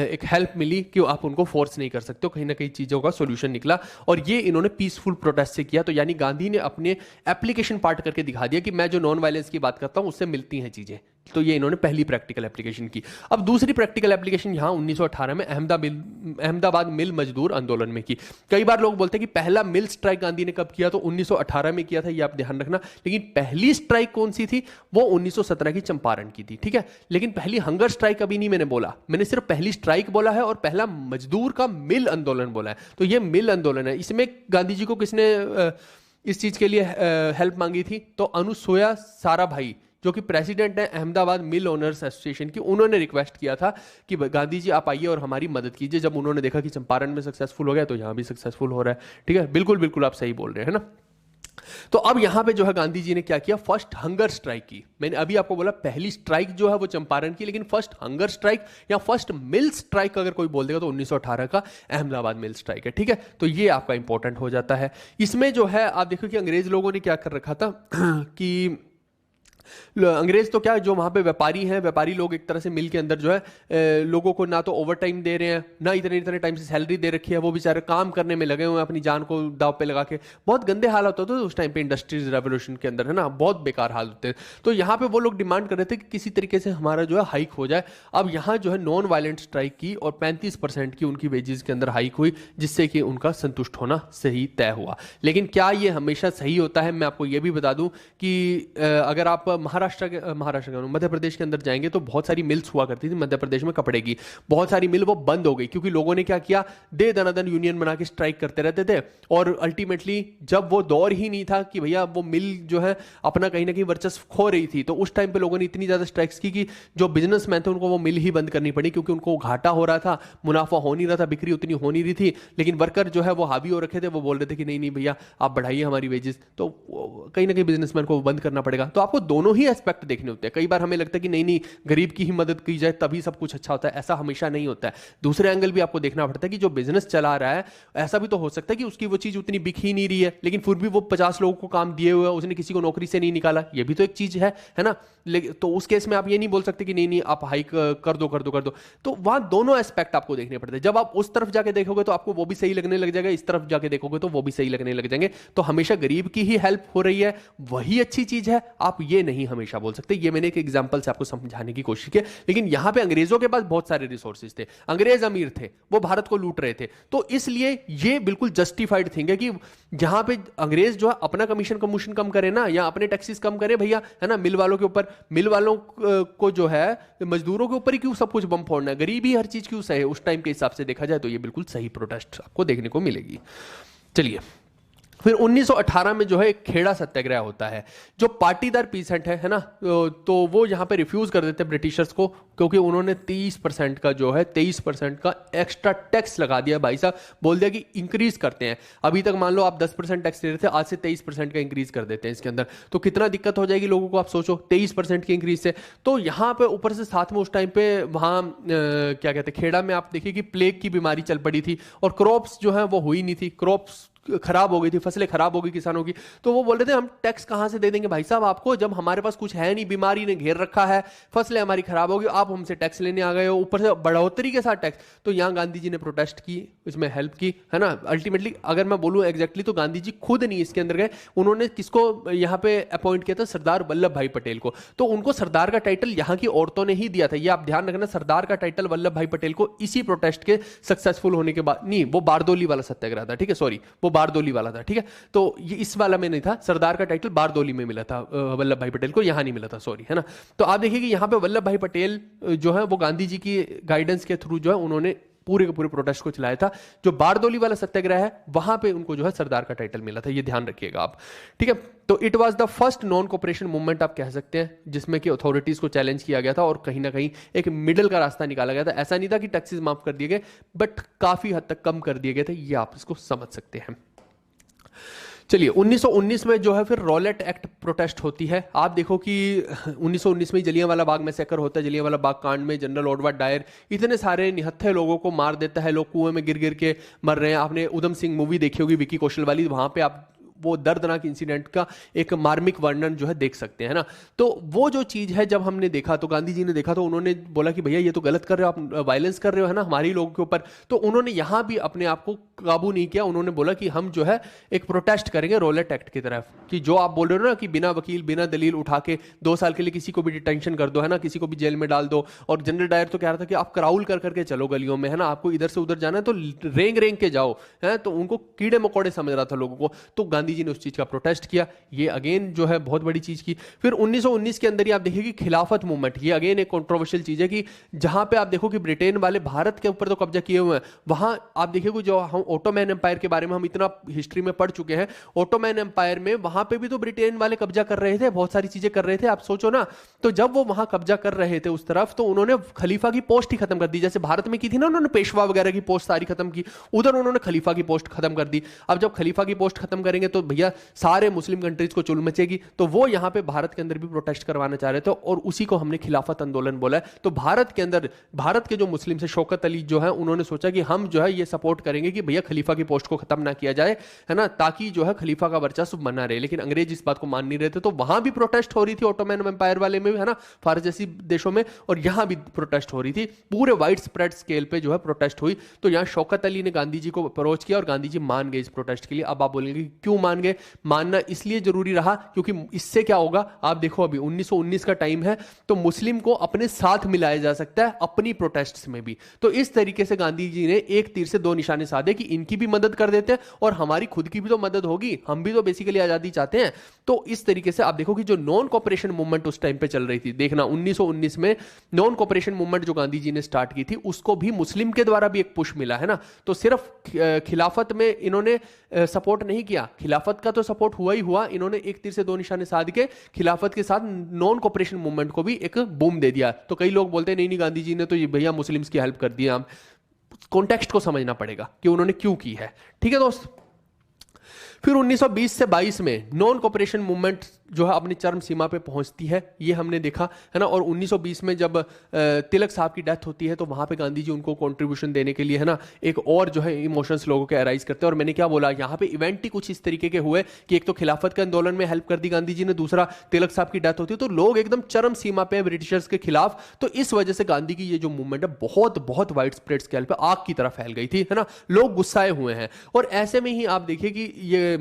एक हेल्प मिली कि आप उनको फोर्स नहीं कर सकते हो, कहीं ना कहीं चीजों का सॉल्यूशन निकला। और ये इन्होंने पीसफुल प्रोटेस्ट से किया। तो यानी गांधी ने अपने एप्लीकेशन पार्ट करके दिखा दिया कि मैं जो नॉन वायलेंस की बात करता हूं उससे मिलती हैं चीजें। तो ये इन्होंने पहली प्रैक्टिकल एप्लीकेशन की। अब दूसरी प्रैक्टिकल एप्लीकेशन यहां 1918 में अहमदाबाद मिल मजदूर आंदोलन में की। कई बार लोग बोलते हैं कि पहला मिल स्ट्राइक गांधी ने कब किया? तो 1918 में किया था, ये आप ध्यान रखना। लेकिन पहली स्ट्राइक कौन सी थी? वो 1917 की चंपारण की थी, ठीक है। लेकिन पहली हंगर स्ट्राइक अभी नहीं मैंने बोला, मैंने सिर्फ पहली स्ट्राइक बोला है और पहला मजदूर का मिल आंदोलन बोला है। तो ये मिल आंदोलन है। इसमें गांधी जी को किसने इस चीज के लिए हेल्प मांगी थी? तो अनुसुया साराभाई जो कि प्रेसिडेंट है अहमदाबाद मिल ओनर्स एसोसिएशन की, उन्होंने रिक्वेस्ट किया था कि गांधी जी आप आइए और हमारी मदद कीजिए। जब उन्होंने देखा कि चंपारण में सक्सेसफुल हो गया तो यहां भी सक्सेसफुल हो रहा है, ठीक है। बिल्कुल बिल्कुल आप सही बोल रहे हैं, है ना। तो अब यहां पे जो है गांधी जी ने क्या किया? फर्स्ट हंगर स्ट्राइक की। मैंने अभी आपको बोला पहली स्ट्राइक जो है वो चंपारण की, लेकिन फर्स्ट हंगर स्ट्राइक या फर्स्ट मिल स्ट्राइक अगर कोई बोल देगा तो 1918 का अहमदाबाद मिल स्ट्राइक है, ठीक है। तो ये आपका इंपॉर्टेंट हो जाता है। इसमें जो है आप देखो कि अंग्रेज लोगों ने क्या कर रखा था कि अंग्रेज तो क्या, जो वहां पे व्यापारी हैं, व्यापारी लोग एक तरह से मिल के अंदर जो है लोगों को ना तो ओवर टाइम दे रहे हैं, ना इतने इतने टाइम से सैलरी दे रखी है, वो बेचारे काम करने में लगे हुए हैं अपनी जान को दाव पे लगा के। बहुत गंदे हाल होते थे उस टाइम पे इंडस्ट्रीज रेवोल्यूशन के अंदर, है ना, बहुत बेकार हाल होते हैं। तो यहाँ पे वो लोग डिमांड कर रहे थे कि किसी तरीके से हमारा जो है हाइक हो जाए। अब यहाँ जो है नॉन वायलेंट स्ट्राइक की और 35% की उनकी वेजेस के अंदर हाइक हुई, जिससे कि उनका संतुष्ट होना सही तय हुआ। लेकिन क्या ये हमेशा सही होता है? मैं आपको ये भी बता दूं कि अगर आप महाराष्ट्र के मध्य प्रदेश के अंदर जाएंगे तो बहुत सारी मिल्स हुआ करती थी मध्य प्रदेश में कपड़े की। बहुत सारी मिल वो बंद हो गई क्योंकि लोगों ने क्या किया, दे दनादन यूनियन बना के स्ट्राइक करते रहते थे। और अल्टीमेटली जब वो दौर ही नहीं था कि भैया वो मिल जो है अपना कहीं ना कहीं वर्चस्व खो रही थी, तो उस टाइम पे लोगों ने इतनी ज्यादा स्ट्राइक्स की कि जो बिजनेसमैन थे उनको वो मिल ही बंद करनी पड़ी, क्योंकि उनको घाटा हो रहा था, मुनाफा हो नहीं रहा था, बिक्री उतनी हो नहीं रही थी। लेकिन वर्कर जो है वो हावी हो रखे थे, वो बोल रहे थे कि नहीं नहीं भैया आप बढ़ाइए हमारी वेजेस, तो कहीं ना कहीं बिजनेसमैन को बंद करना पड़ेगा। तो आपको दोनों ही एस्पेक्ट देखने होते हैं। कई बार हमें लगता है कि नहीं नहीं गरीब की ही मदद की जाए तभी सब कुछ अच्छा होता है, ऐसा हमेशा नहीं होता है। दूसरे एंगल भी आपको देखना पड़ता है कि जो बिजनेस चला रहा है, ऐसा भी तो हो सकता है कि उसकी वो चीज उतनी बिक ही नहीं रही है, लेकिन फिर भी वो 50 लोगों को काम दिए हुए, उसने किसी को नौकरी से नहीं निकाला, ये भी तो एक चीज है ना। तो उस केस में आप ये नहीं बोल सकते कि नहीं नहीं आप हाइक कर दो कर दो कर दो। तो वहां दोनों एस्पेक्ट आपको देखने पड़ते हैं। जब आप उस तरफ जाके देखोगे तो आपको वो भी सही लगने लग जाएगा, इस तरफ जाके देखोगे तो वो भी सही लगने लग जाएंगे। तो हमेशा गरीब की ही हेल्प हो रही है वही अच्छी चीज है, आप ये नहीं हमेशा बोल सकते। ये मैंने एक एग्जांपल से आपको समझाने की कोशिश की। लेकिन यहां पे अंग्रेजों के पास बहुत सारे रिसोर्सेज थे, अंग्रेज अमीर थे, वो भारत को लूट रहे थे। तो इसलिए ये बिल्कुल जस्टिफाइड थिंग है कि जहां पे अंग्रेज जो है अपना कमीशन कमीशन कम करे ना, या अपने टैक्सेस कम करे भैया, है ना, मिल वालों के ऊपर, मिल वालों को जो है मजदूरों के ऊपर ही क्यों सब कुछ बम फोड़ना है, गरीबी हर चीज क्यों सहे। उस टाइम के हिसाब से देखा जाए तो ये बिल्कुल सही प्रोटेस्ट आपको देखने को मिलेगी। चलिए फिर 1918 में जो है एक खेड़ा सत्याग्रह होता है। जो पाटीदार पीसेंट है ना, तो वो यहाँ पे रिफ्यूज कर देते हैं ब्रिटिशर्स को, क्योंकि उन्होंने 30% का जो है 23% का एक्स्ट्रा टैक्स लगा दिया। भाई साहब बोल दिया कि इंक्रीज करते हैं। अभी तक मान लो आप 10% टैक्स दे रहे थे, आज से 23% का इंक्रीज कर देते हैं इसके अंदर। तो कितना दिक्कत हो जाएगी लोगों को, आप सोचो 23% की इंक्रीज से। तो यहाँ पे ऊपर से साथ में उस टाइम पे वहाँ क्या कहते हैं, खेड़ा में आप देखिए कि प्लेग की बीमारी चल पड़ी थी और क्रॉप्स जो है वो हुई नहीं थी। क्रॉप्स खराब हो गई थी, फसलें खराब हो गई किसानों की, तो वो बोल रहे थे हम टैक्स कहां से दे देंगे भाई साहब आपको, जब हमारे पास कुछ है नहीं, बीमारी ने घेर रखा है, फसलें हमारी खराब हो गई, आप हमसे टैक्स लेने आ गए हो, ऊपर से बढ़ोतरी के साथ टैक्स। तो यहां गांधी जी ने प्रोटेस्ट की, इसमें हेल्प की, है ना। अल्टीमेटली अगर मैं बोलूं एग्जैक्टली तो गांधी जी खुद नहीं इसके अंदर गए, उन्होंने किसको यहां पे अपॉइंट किया था, सरदार वल्लभ भाई पटेल को। तो उनको सरदार का टाइटल यहां की औरतों ने ही दिया था, ये आप ध्यान रखना, सरदार का टाइटल वल्लभ भाई पटेल को इसी प्रोटेस्ट के सक्सेसफुल होने के बाद, नहीं वो बारदोली वाला सत्याग्रह था, ठीक है, सॉरी वो बारदोली वाला था, ठीक है। तो ये इस वाला में नहीं था, सरदार का टाइटल बारदोली में मिला था वल्लभ भाई पटेल को, यहां नहीं मिला था, सॉरी, है ना। तो आप देखिए कि यहां पे वल्लभ भाई पटेल जो है वो गांधी जी की गाइडेंस के थ्रू जो है उन्होंने पूरे के पूरे प्रोटेस्ट को चलाया था। जो बारदोली वाला सत्याग्रह है वहां पे उनको जो है सरदार का टाइटल मिला था, ये ध्यान रखिएगा आप, ठीक है। तो it was the first non cooperation movement आप कह सकते हैं जिसमें कि अथॉरिटीज को चैलेंज किया गया था और कहीं ना कहीं एक मिडिल का रास्ता निकाला गया था। ऐसा नहीं था कि टैक्सेस माफ कर दिए गए, बट काफी हद तक कम कर दिए गए थे, ये आप इसको समझ सकते हैं। चलिए 1919 में जो है फिर रॉलेट एक्ट प्रोटेस्ट होती है। आप देखो कि 1919 में जलियांवाला बाग मैसेकर होता है, जलियांवाला बाग कांड में जनरल ऑडवर्ड डायर इतने सारे निहत्थे लोगों को मार देता है, लोग कुएं में गिर गिर के मर रहे हैं। आपने उधम सिंह मूवी देखी होगी विकी कौशल वाली, वहां पे आप वो दर्दनाक इंसिडेंट का एक मार्मिक वर्णन जो है देख सकते हैं, है ना। तो वो जो चीज है जब हमने देखा तो गांधी जी ने देखा तो उन्होंने बोला कि भैया ये तो गलत कर रहे हो आप, वायलेंस कर रहे हो, है ना, हमारे लोगों के ऊपर। तो उन्होंने यहां भी अपने आप को काबू नहीं किया, उन्होंने बोला कि हम जो है एक प्रोटेस्ट करेंगे रोलेट एक्ट की तरफ, कि जो आप बोल रहे हो ना कि बिना वकील बिना दलील उठा के 2 साल के लिए किसी को भी डिटेंशन कर दो, है ना, किसी को भी जेल में डाल दो। और जनरल डायर तो कह रहा था कि आप कराउल कर करके चलो गलियों में, है ना, आपको इधर से उधर जाना है तो रेंग रेंग के जाओ, है। तो उनको कीड़े मकोड़े समझ रहा था लोगों को। तो गांधी जी ने उस चीज का प्रोटेस्ट किया, ये अगेन जो है बहुत बड़ी चीज की। फिर 1919 के अंदर ही आप देखिए कि खिलाफत मूवमेंट, ये अगेन एक कंट्रोवर्शियल चीज है कि जहां पे आप देखो कि ब्रिटेन वाले भारत के ऊपर तो कब्जा किए हुए हैं, वहां आप देखिए कि जो हम ओटोमैन एम्पायर के बारे में हम इतना हिस्ट्री में पढ़ चुके हैं, ओटोमैन एम्पायर में वहां पे भी तो ब्रिटेन वाले कब्जा कर रहे थे, बहुत सारी चीजें कर रहे थे, आप सोचो ना। तो जब वो वहां कब्जा कर रहे थे उस तरफ, तो उन्होंने खलीफा की पोस्ट ही खत्म कर दी, जैसे भारत में की थी ना उन्होंने पेशवा वगैरह की पोस्ट सारी खत्म की, उधर उन्होंने खलीफा की पोस्ट खत्म कर दी। अब जब खलीफा की पोस्ट खत्म करेंगे तो भैया सारे मुस्लिम कंट्रीज को चुल मचेगी। तो वो यहां पे भारत के अंदर भी प्रोटेस्ट करवाना चाह रहे थे और उसी को हमने खिलाफत आंदोलन बोला है। तो भारत के अंदर भारत के जो मुस्लिम से शौकत अली जो है उन्होंने सोचा कि हम जो है ये सपोर्ट करेंगे कि भैया खलीफा की पोस्ट को खत्म ना किया जाए, है ना, ताकि जो है खलीफा का वर्चस्व बना रहे। लेकिन अंग्रेज इस बात को मान नहीं रहे थे, तो वहां भी प्रोटेस्ट हो रही थी, ओटोमैन एम्पायर वाले में भी, है ना, फारस जैसी देशों में, और यहां भी प्रोटेस्ट हो रही थी, पूरे वाइड स्प्रेड स्केल पे जो है प्रोटेस्ट हुई। तो यहां शौकत अली ने गांधी जी को अप्रोच किया और गांधी जी मान गए इस प्रोटेस्ट के लिए। अब आप बोलेंगे क्यों मान गए? मानना इसलिए जरूरी रहा क्योंकि इससे क्या होगा, आप देखो अभी 1919 का टाइम है, तो मुस्लिम को अपने साथ मिलाया जा सकता है अपनी प्रोटेस्ट्स में भी। तो इस तरीके से गांधी जी ने एक तीर से 2 निशाने साधे कि इनकी भी मदद कर देते हैं और हमारी खुद की भी तो मदद होगी, हम भी तो बेसिकली आजादी चाहते हैं। तो इस तरीके से आप देखो कि जो नॉन कोऑपरेशन मूवमेंट उस टाइम पे चल रही थी, देखना 1919 में नॉन कोऑपरेशन मूवमेंट जो गांधी जी ने स्टार्ट की थी उसको भी मुस्लिम के द्वारा भी एक पुश मिला, है ना। तो सिर्फ खिलाफत में इन्होंने सपोर्ट नहीं किया, खिलाफत का तो सपोर्ट हुआ ही हुआ, इन्होंने एक तीर से 2 निशाने साध के खिलाफत के साथ नॉन कोऑपरेशन मूवमेंट को भी एक बूम दे दिया। तो कई लोग बोलते हैं नहीं नहीं गांधी जी ने तो ये भैया मुस्लिम्स की हेल्प कर दी। हम कॉन्टेक्स्ट को समझना पड़ेगा कि उन्होंने क्यों की है, ठीक है दोस्त। फिर 1920 से 22 में नॉन कोऑपरेशन मूवमेंट जो है अपनी चरम सीमा पे पहुंचती है, ये हमने देखा, है ना। और 1920 में जब तिलक साहब की डेथ होती है तो वहां पे गांधी जी उनको कंट्रीब्यूशन देने के लिए, है ना, एक और जो है इमोशंस लोगों के अराइज करते हैं। और मैंने क्या बोला, यहाँ पे इवेंट ही कुछ इस तरीके के हुए कि एक तो खिलाफत के आंदोलन में हेल्प कर दी गांधी जी ने, दूसरा तिलक साहब की डेथ होती है, तो लोग एकदम चरम सीमा पे ब्रिटिशर्स के खिलाफ। तो इस वजह से गांधी की ये जो मूवमेंट है बहुत बहुत वाइड स्प्रेड स्केल पे आग की तरह फैल गई थी, है ना, लोग गुस्साए हुए हैं। और ऐसे में ही आप देखिए कि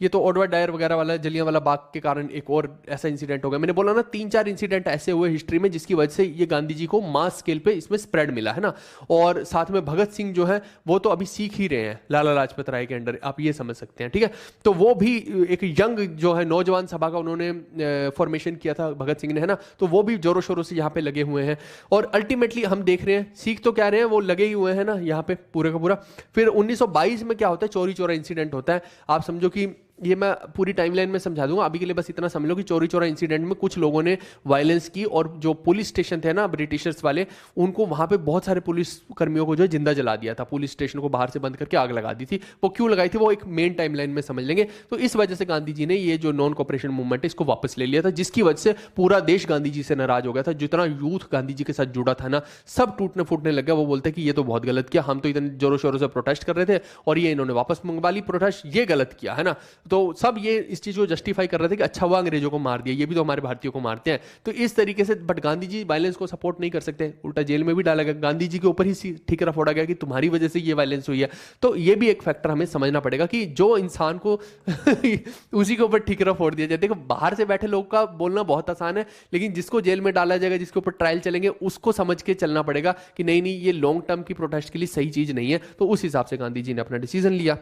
ये तो ऑडवर्ड डायर वगैरह वाला जलियांवाला बाग के कारण एक और ऐसा इंसिडेंट हो गया। मैंने बोला ना 3-4 इंसिडेंट ऐसे हुए हिस्ट्री में जिसकी वजह से ये गांधी जी को मास स्केल पे इसमें स्प्रेड मिला, है ना। और साथ में भगत सिंह जो है वो तो अभी सीख ही रहे हैं लाला लाजपत राय के अंडर, आप ये समझ सकते हैं, ठीक है। तो वो भी एक यंग जो है नौजवान सभा का उन्होंने फॉर्मेशन किया था भगत सिंह ने, है ना। तो वो भी जोरों शोरों से यहाँ पे लगे हुए हैं और अल्टीमेटली हम देख रहे हैं सीख तो क्या रहे हैं, वो लगे ही हुए हैं ना यहाँ पे पूरे का पूरा। फिर 1922 में क्या होता है, चोरी चोरा इंसिडेंट होता है। आप समझो कि ये मैं पूरी टाइमलाइन में समझा दूंगा, अभी के लिए बस इतना समझ लो कि चोरी चोरा इंसिडेंट में कुछ लोगों ने वायलेंस की और जो पुलिस स्टेशन थे ना ब्रिटिशर्स वाले, उनको वहां पे बहुत सारे पुलिस कर्मियों को जो है जिंदा जला दिया था, पुलिस स्टेशन को बाहर से बंद करके आग लगा दी थी। वो क्यों लगाई थी वो एक मेन टाइमलाइन में समझ लेंगे। तो इस वजह से गांधी जी ने ये जो नॉन कॉपरेशन मूवमेंट है इसको वापस ले लिया था, जिसकी वजह से पूरा देश गांधी जी से नाराज हो गया था। जितना यूथ गांधी जी के साथ जुड़ा था ना, सब टूटने फूटने लग गया। वो बोलते कि ये तो बहुत गलत किया, हम तो इतने जोरों शोरों से प्रोटेस्ट कर रहे थे और ये इन्होंने वापस मंगवा ली प्रोटेस्ट, ये गलत किया है ना। तो सब ये इस चीज को जस्टिफाई कर रहे थे कि अच्छा हुआ अंग्रेजों को मार दिया, ये भी तो हमारे भारतीयों को मारते हैं। तो इस तरीके से, बट गांधी जी वायलेंस को सपोर्ट नहीं कर सकते, उल्टा जेल में भी डाला गया, गांधी जी के ऊपर ही ठीकरा फोड़ा गया कि तुम्हारी वजह से ये वायलेंस हुई है। तो ये भी एक फैक्टर हमें समझना पड़ेगा कि जो इंसान को उसी के ऊपर ठीकरा फोड़ दिया जाए। देखो बाहर से बैठे लोग का बोलना बहुत आसान है, लेकिन जिसको जेल में डाला जाएगा, जिसके ऊपर ट्रायल चलेंगे, उसको समझ के चलना पड़ेगा कि नहीं नहीं ये लॉन्ग टर्म की प्रोटेस्ट के लिए सही चीज नहीं है। तो उस हिसाब से गांधी जी ने अपना डिसीजन लिया।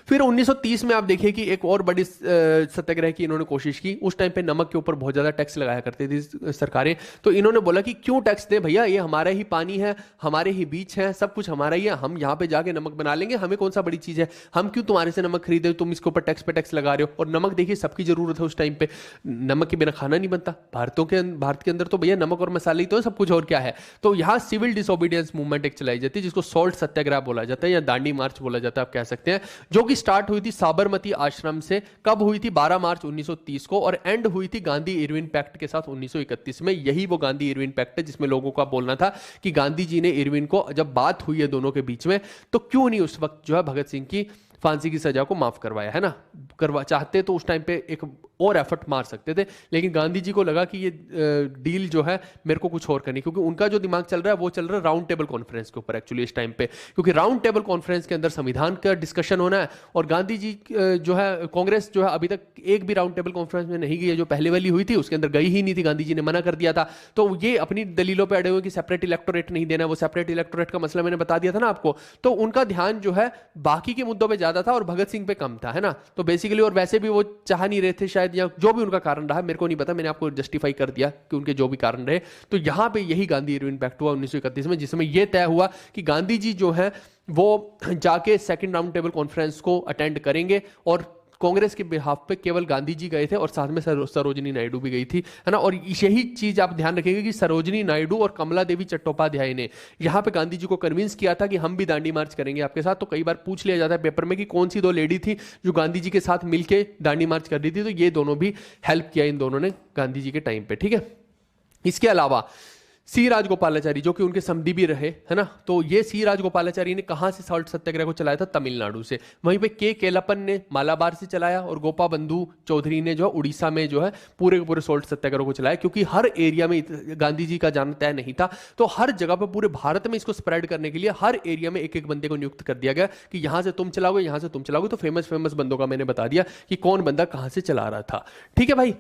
फिर 1930 में आप देखिए कि एक और बड़ी सत्याग्रह की इन्होंने कोशिश की। उस टाइम पे नमक के ऊपर बहुत ज्यादा टैक्स लगाया करती थी सरकारें, तो इन्होंने बोला कि क्यों टैक्स दे भैया, ये हमारा ही पानी है, हमारे ही बीच है, सब कुछ हमारा ही है, हम यहाँ पे जाके नमक बना लेंगे, हमें कौन सा बड़ी चीज है, हम क्यों तुम्हारे से नमक खरीदे, तुम इसके ऊपर टैक्स पे टैक्स लगा रहे हो। और नमक देखिए सबकी जरूरत है उस टाइम पे, नमक के बिना खाना नहीं बनता। भारत के अंदर तो भैया नमक और मसाले ही तो है, सब कुछ और क्या है। तो यहाँ सिविल डिसोबीडियंस मूवमेंट एक चलाई जाती है, जिसको सॉल्ट सत्याग्रह बोला जाता है या दांडी मार्च बोला जाता है, आप कह सकते हैं, जो कि स्टार्ट हुई थी साबरमती आश्रम से। कब हुई थी? 12 मार्च 1930 को, और एंड हुई थी गांधी इरविन पैक्ट के साथ 1931 में। यही वो गांधी इरविन पैक्ट है जिसमें लोगों का बोलना था कि गांधी जी ने इरविन को, जब बात हुई है दोनों के बीच में, तो क्यों नहीं उस वक्त जो है भगत सिंह की फांसी की सजा को माफ करवाया, है ना। करवा चाहते तो उस टाइम पे एक और एफर्ट मार सकते थे, लेकिन गांधी जी को लगा कि ये डील जो है मेरे को कुछ और करनी, क्योंकि उनका जो दिमाग चल रहा है वो चल रहा है राउंड टेबल कॉन्फ्रेंस के ऊपर एक्चुअली इस टाइम पे, क्योंकि राउंड टेबल कॉन्फ्रेंस के अंदर संविधान का डिस्कशन होना है। और गांधी जी जो है, कांग्रेस जो है अभी तक एक भी राउंड टेबल कॉन्फ्रेंस में नहीं गई है। जो पहले वाली हुई थी उसके अंदर गई ही नहीं थी, गांधी जी ने मना कर दिया था। तो ये अपनी दलीलों पर अड़े हुए कि सेपरेट इलेक्टोरेट नहीं देना, वो सेपरेट इलेक्टोरेट का मसला मैंने बता दिया था ना आपको। तो उनका ध्यान जो है बाकी के मुद्दों पर ज्यादा था और भगत सिंह पे कम था, है ना। तो बेसिकली, और वैसे भी वो चाह नहीं रहे थे शायद, या जो भी उनका कारण रहा मेरे को नहीं पता, मैंने आपको जस्टिफाई कर दिया कि उनके जो भी कारण रहे। तो यहां पे यही गांधी इरविन पैक्ट हुआ 1931 में, जिसमें यह तय हुआ कि गांधी जी जो है वो जाके सेकंड राउंड टेबल कॉन्फ्रेंस को अटेंड करेंगे। और कांग्रेस के बिहाफ पे केवल गांधी जी गए थे और साथ में सरोजिनी नायडू भी गई थी, है ना। और यही चीज आप ध्यान रखेंगे कि सरोजिनी नायडू और कमला देवी चट्टोपाध्याय ने यहां पे गांधी जी को कन्विंस किया था कि हम भी दांडी मार्च करेंगे आपके साथ। तो कई बार पूछ लिया जाता है पेपर में कि कौन सी दो लेडी थी जो गांधी जी के साथ मिलकर दांडी मार्च कर रही थी, तो ये दोनों भी हेल्प किया इन दोनों ने गांधी जी के टाइम पे, ठीक है। इसके अलावा सी राजगोपालाचारी जो कि उनके समधी भी रहे, है ना। तो ये सी राजगोपालाचारी ने कहां से सॉल्ट सत्याग्रह को चलाया था? तमिलनाडु से। वहीं पे के केलप्पन ने मालाबार से चलाया और गोपा बंधु चौधरी ने जो उड़ीसा में जो है पूरे के पूरे सॉल्ट सत्याग्रह को चलाया, क्योंकि हर एरिया में गांधी जी का जाना तय नहीं था। तो हर जगह पर पूरे भारत में इसको स्प्रेड करने के लिए हर एरिया में एक एक बंदे को नियुक्त कर दिया गया कि यहां से तुम चलाओगे, यहां से तुम चलाओगे। तो फेमस बंदों का मैंने बता दिया कि कौन बंदा कहां से चला रहा था, ठीक है भाई।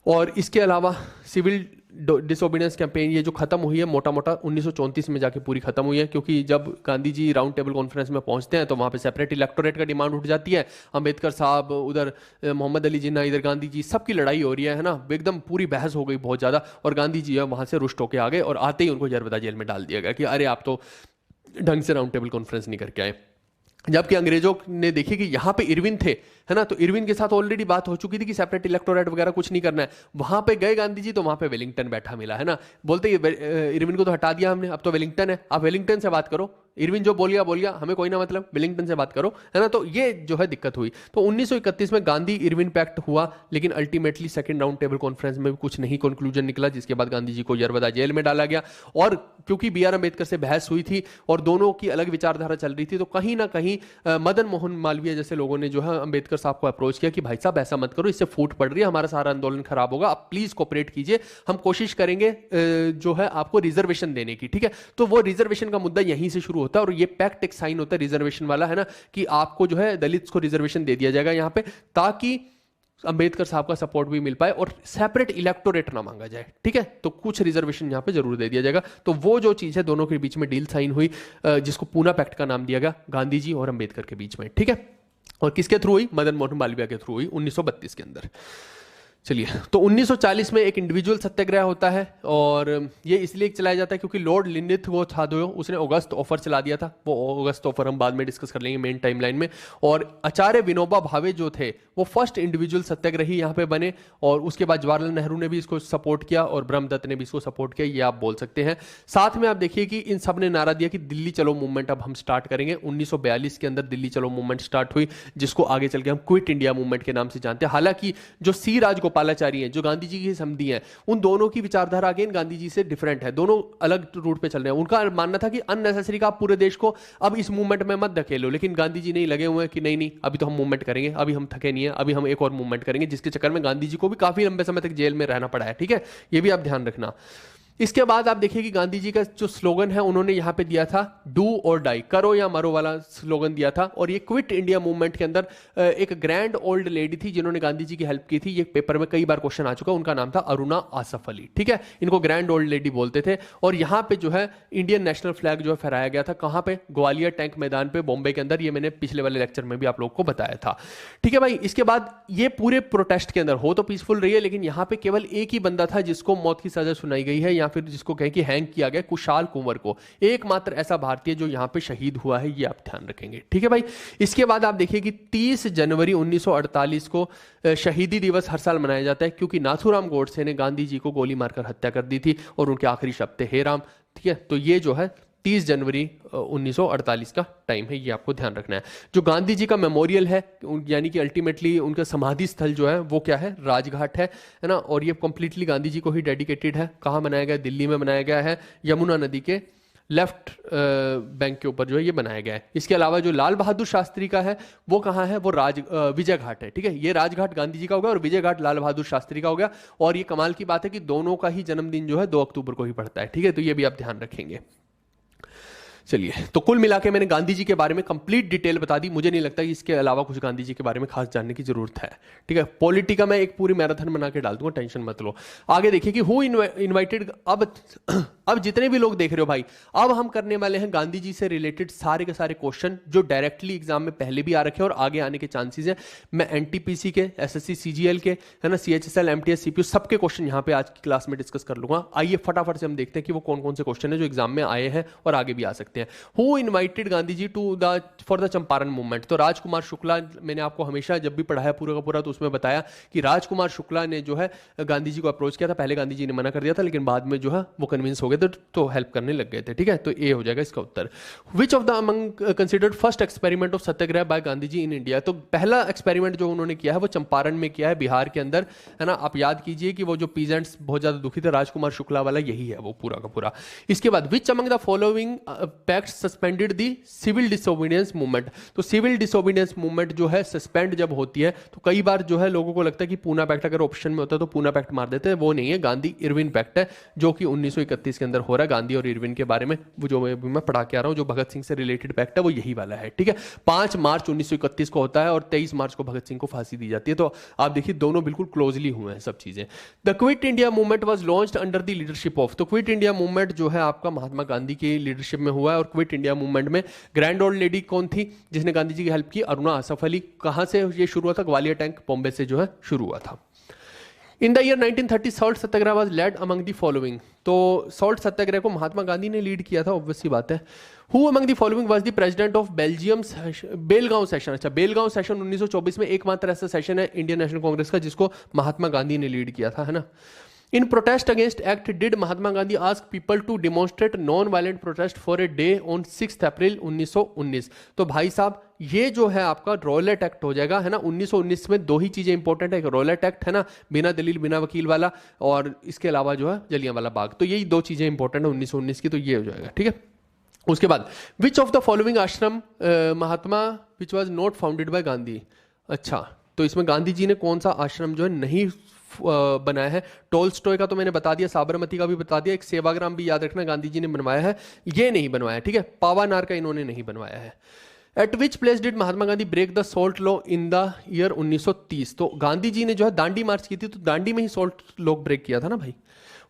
और इसके अलावा सिविल डिसोबीडियंस कैंपेन ये जो खत्म हुई है मोटा मोटा 1934 में जाके पूरी खत्म हुई है, क्योंकि जब Gandhi ji round table conference में पहुंचते हैं तो वहां पे सेपरेट इलेक्टोरेट का डिमांड उठ जाती है। अंबेडकर साहब उधर, मोहम्मद अली जिन्ना इधर, गांधी जी, सबकी लड़ाई हो रही है ना, एकदम पूरी बहस हो गई बहुत ज्यादा। और गांधी जी वहां से रुष्ट होकर आ गए और आते ही उनको यरवदा जेल में डाल दिया गया कि अरे आप तो ढंग से राउंड टेबल कॉन्फ्रेंस नहीं करके आए। जबकि अंग्रेजों ने देखी कि यहाँ पे इरविन थे, है ना, तो इरविन के साथ ऑलरेडी बात हो चुकी थी कि सेपरेट इलेक्टोरेट वगैरह कुछ नहीं करना है। वहां पे गए गांधी जी तो वहां पे वेलिंगटन बैठा मिला, है ना। बोलते इरविन को तो हटा दिया हमने, अब तो वेलिंगटन है, आप वेलिंगटन से बात करो। इरविन जो बोल गया हमें कोई ना मतलब, वेलिंगटन से बात करो, है ना। तो ये जो है दिक्कत हुई। तो 1931 में गांधी इरविन पैक्ट हुआ, लेकिन ultimately second round table conference में भी कुछ नहीं कंक्लूजन निकला, जिसके बाद गांधी जी को यरवदा जेल में डाला गया। और क्योंकि बी आर अम्बेडकर से बहस हुई थी और दोनों की अलग विचारधारा चल रही थी, तो कहीं ना कहीं मदन मोहन मालवीय जैसे लोगों ने जो है अम्बेडकर साहब को अप्रोच किया कि भाई साहब ऐसा मत करो, इससे फूट पड़ रही है, हमारा सारा आंदोलन खराब होगा, आप प्लीज कोऑपरेट कीजिए, हम कोशिश करेंगे जो है आपको रिजर्वेशन देने की, ठीक है। तो वो रिजर्वेशन का मुद्दा यहीं से शुरू होता है और ये पैक्ट एक साइन होता है रिजर्वेशन वाला, है ना, कि आपको जो है दलित को रिजर्वेशन दे दिया जाएगा यहाँ पे, ताकि अंबेडकर साहब का सपोर्ट भी मिल पाए और सेपरेट इलेक्टोरेट ना मांगा जाए, ठीक है। तो कुछ रिजर्वेशन यहाँ पे जरूर दे दिया जाएगा। तो वो जो चीज है दोनों के बीच में डील साइन हुई, जिसको पूना पैक्ट का नाम दिया गया, गांधी जी और अंबेडकर के बीच में, ठीक है। और किसके थ्रू हुई? मदन मोहन मालवीय के थ्रू हुई 1932 के अंदर। चलिए, तो 1940 में एक इंडिविजुअल सत्याग्रह होता है और ये इसलिए चलाया जाता है क्योंकि लॉर्ड लिनिथ वो था जो उसने अगस्त ऑफर चला दिया था। वो अगस्त ऑफर हम बाद में डिस्कस कर लेंगे मेन टाइमलाइन में। और आचार्य विनोबा भावे जो थे वो फर्स्ट इंडिविजुअल सत्याग्रही यहाँ पे बने और उसके बाद जवाहरलाल नेहरू ने भी इसको सपोर्ट किया और ब्रह्मदत्त ने भी इसको सपोर्ट किया, ये आप बोल सकते हैं। साथ में आप देखिए कि इन सब ने नारा दिया कि दिल्ली चलो मूवमेंट अब हम स्टार्ट करेंगे। 1942 के अंदर दिल्ली चलो मूवमेंट स्टार्ट हुई, जिसको आगे चल के हम क्विट इंडिया मूवमेंट के नाम से जानते हैं। हालांकि जो सी राजगोपालाचारी हैं, जो गांधी जी की समधी हैं, उन दोनों की विचारधारा अगेन गांधी जी से डिफरेंट है। दोनों अलग रूट पे चल रहे हैं। उनका मानना था कि अननेसेसरी का आप पूरे देश को अब इस मूवमेंट में मत धकेलो, लेकिन गांधी जी नहीं लगे हुए हैं कि नहीं नहीं अभी तो हम मूवमेंट करेंगे, अभी हम थके नहीं है, अभी हम एक और मूवमेंट करेंगे, जिसके चक्कर में गांधी जी को भी काफी लंबे समय तक जेल में रहना पड़ा है। ठीक है, ये भी आप ध्यान रखना। इसके बाद आप देखिए कि गांधी जी का जो स्लोगन है उन्होंने यहां पे दिया था डू और डाई, करो या मरो वाला स्लोगन दिया था। और ये क्विट इंडिया मूवमेंट के अंदर एक ग्रैंड ओल्ड लेडी थी जिन्होंने गांधी जी की हेल्प की थी। ये पेपर में कई बार क्वेश्चन आ चुका, उनका नाम था अरुणा आसफ अली। ठीक है, इनको ग्रैंड ओल्ड लेडी बोलते थे। और यहां पे जो है इंडियन नेशनल फ्लैग जो है फहराया गया था, कहां पे? ग्वालियर टैंक मैदान पे, बॉम्बे के अंदर। ये मैंने पिछले वाले लेक्चर में भी आप लोग को बताया था। ठीक है भाई, इसके बाद ये पूरे प्रोटेस्ट के अंदर हो तो पीसफुल रही है, लेकिन यहां पे केवल एक ही बंदा था जिसको मौत की सजा सुनाई गई है, या फिर जिसको कहें कि हैंग किया गया, कुशाल कुंवर को। एकमात्र ऐसा भारतीय जो यहां पे शहीद हुआ है, ये आप ध्यान रखेंगे। ठीक है भाई, इसके बाद आप देखिए कि 30 जनवरी 1948 को शहीदी दिवस हर साल मनाया जाता है, क्योंकि नाथूराम गोडसे ने गांधी जी को गोली मारकर हत्या कर दी थी और उनके आखिरी शब्द थे हे राम। ठीक है, तो ये जो है 30 जनवरी 1948 का टाइम है, ये आपको ध्यान रखना है। जो गांधी जी का मेमोरियल है, यानी कि अल्टीमेटली उनका समाधि स्थल जो है वो क्या है? राजघाट है ना। और ये कंप्लीटली गांधी जी को ही डेडिकेटेड है। कहाँ बनाया गया? दिल्ली में बनाया गया है, यमुना नदी के लेफ्ट बैंक के ऊपर जो है ये बनाया गया है। इसके अलावा जो लाल बहादुर शास्त्री का है वो कहाँ है? वो विजय घाट है। ठीक है, ये राजघाट गांधी जी का हो गया और विजय घाट लाल बहादुर शास्त्री का हो गया। और ये कमाल की बात है कि दोनों का ही जन्मदिन जो है 2 अक्टूबर को ही पड़ता है। ठीक है, तो ये भी आप ध्यान रखेंगे। चलिए, तो कुल मिला के मैंने गांधी जी के बारे में कंप्लीट डिटेल बता दी। मुझे नहीं लगता कि इसके अलावा कुछ गांधी जी के बारे में खास जानने की जरूरत है। ठीक है, पॉलिटी का मैं एक पूरी मैराथन बना के डाल दूंगा, टेंशन मत लो। आगे देखिए कि हु इनवाइटेड। अब जितने भी लोग देख रहे हो भाई, अब हम करने वाले हैं गांधी जी से रिलेटेड सारे के सारे क्वेश्चन जो डायरेक्टली एग्जाम में पहले भी आ रखे हैं और आगे आने के चांसेस हैं। मैं एनटीपीसी के, एसएससी सीजीएल के, है ना, सीएचएसएल, एमटीएस, सीपीयू, सबके क्वेश्चन यहाँ पे आज की क्लास में डिस्कस कर लूंगा। आइए फटाफट से हम देखते हैं कि वो कौन कौन से क्वेश्चन है जो एग्जाम में आए हैं और आगे भी आ सकते हैं। Who invited Gandhi ji to the for the Champaran movement? तो राजकुमार शुक्ला। मैंने आपको हमेशा जब भी पढ़ाया पूरा का पूरा तो उसमें बताया कि राजकुमार शुक्ला ने जो है गांधी जी को अप्रोच किया था। पहले गांधी जी ने मना कर दिया था, लेकिन बाद में जो है वो कन्विंस हो गए थे, तो हेल्प करने लग गए थे। ठीक है, तो ए हो जाएगा इसका उत्तर। Which of the among considered first experiment of satyagraha by Gandhi ji in India? तो पहला एक्सपेरिमेंट जो उन्होंने किया है वो चंपारण में किया है, बिहार के अंदर, है ना। आप याद कीजिए कि वो जो पीजेंट्स बहुत ज्यादा दुखी थे, राजकुमार शुक्ला वाला यही है वो पूरा का पूरा। इसके बाद which among the following pact suspended the civil disobedience movement? तो सिविल डिसोबीडियंस मूवमेंट जो है सस्पेंड जब होती है तो कई बार जो है लोगों को लगता है कि पूना पैक्ट अगर ऑप्शन में होता है तो पूना पैक्ट मार देते हैं। वो नहीं है, गांधी इरविन पैक्ट है जो कि 1931 के अंदर हो रहा है। गांधी और इरविन के बारे में वो जो मैं पढ़ा के आ रहा हूं, जो भगत सिंह से रिलेटेड पैक्ट है वो यही वाला है। ठीक है, 5 मार्च 1931 को होता है और 23 मार्च को भगत सिंह को फांसी दी जाती है। तो आप देखिए दोनों बिल्कुल क्लोजली हुए हैं सब चीजें। The quit India movement was launched under the leadership of. तो क्विट इंडिया मूवमेंट जो है आपका महात्मा गांधी की लीडरशिप में हुआ है। और क्विट इंडिया मूवमेंट में ग्रैंड ओल्ड लेडी कौन थी जिसने गांधी जी की हेल्प की? अरुणा आसफ अली। कहां से ये शुरू हुआ था? ग्वालियर टैंक, बॉम्बे से जो है शुरू हुआ था। In the year 1930 salt Satyagraha was led among the following. तो सॉल्ट सत्याग्रह को महात्मा गांधी ने लीड किया था, ऑब्वियस सी बात है। Who among the following was the president of Belgium Belgaum session? अच्छा, बेलगांव सेशन 1924 में एकमात्र ऐसा सेशन है इंडियन नेशनल कांग्रेस का जिसको महात्मा गांधी ने लीड किया था, है ना। In protest against act did Mahatma Gandhi ask people to demonstrate non violent protest for a day on 6 April 1919? तो भाई साहब ये जो है आपका रॉलेट एक्ट हो जाएगा, है ना। 1919 में 2 ही चीजें इंपॉर्टेंट है, एक रॉलेट एक्ट है ना, बिना दलील बिना वकील वाला, और इसके अलावा जो है जलियांवाला बाग। तो यही 2 चीजें इंपॉर्टेंट है 1919 की, तो ये हो जाएगा। ठीक है, उसके बाद विच of the following ashram Mahatma which was not founded by Gandhi? अच्छा, तो इसमें गांधी जी ने कौन सा आश्रम जो है नहीं बनाया है? टोल्स्टॉय का तो मैंने बता दिया, साबरमती का भी बता दिया, एक सेवाग्राम भी याद रखना गांधी जी ने बनवाया है, ये नहीं बनवाया। ठीक है, पावानार का इन्होंने नहीं बनवाया है। At which place did Mahatma Gandhi break the salt law in the year 1930? तो गांधी जी ने जो है दांडी मार्च की थी, तो दांडी में ही सॉल्ट लॉ ब्रेक किया था ना भाई।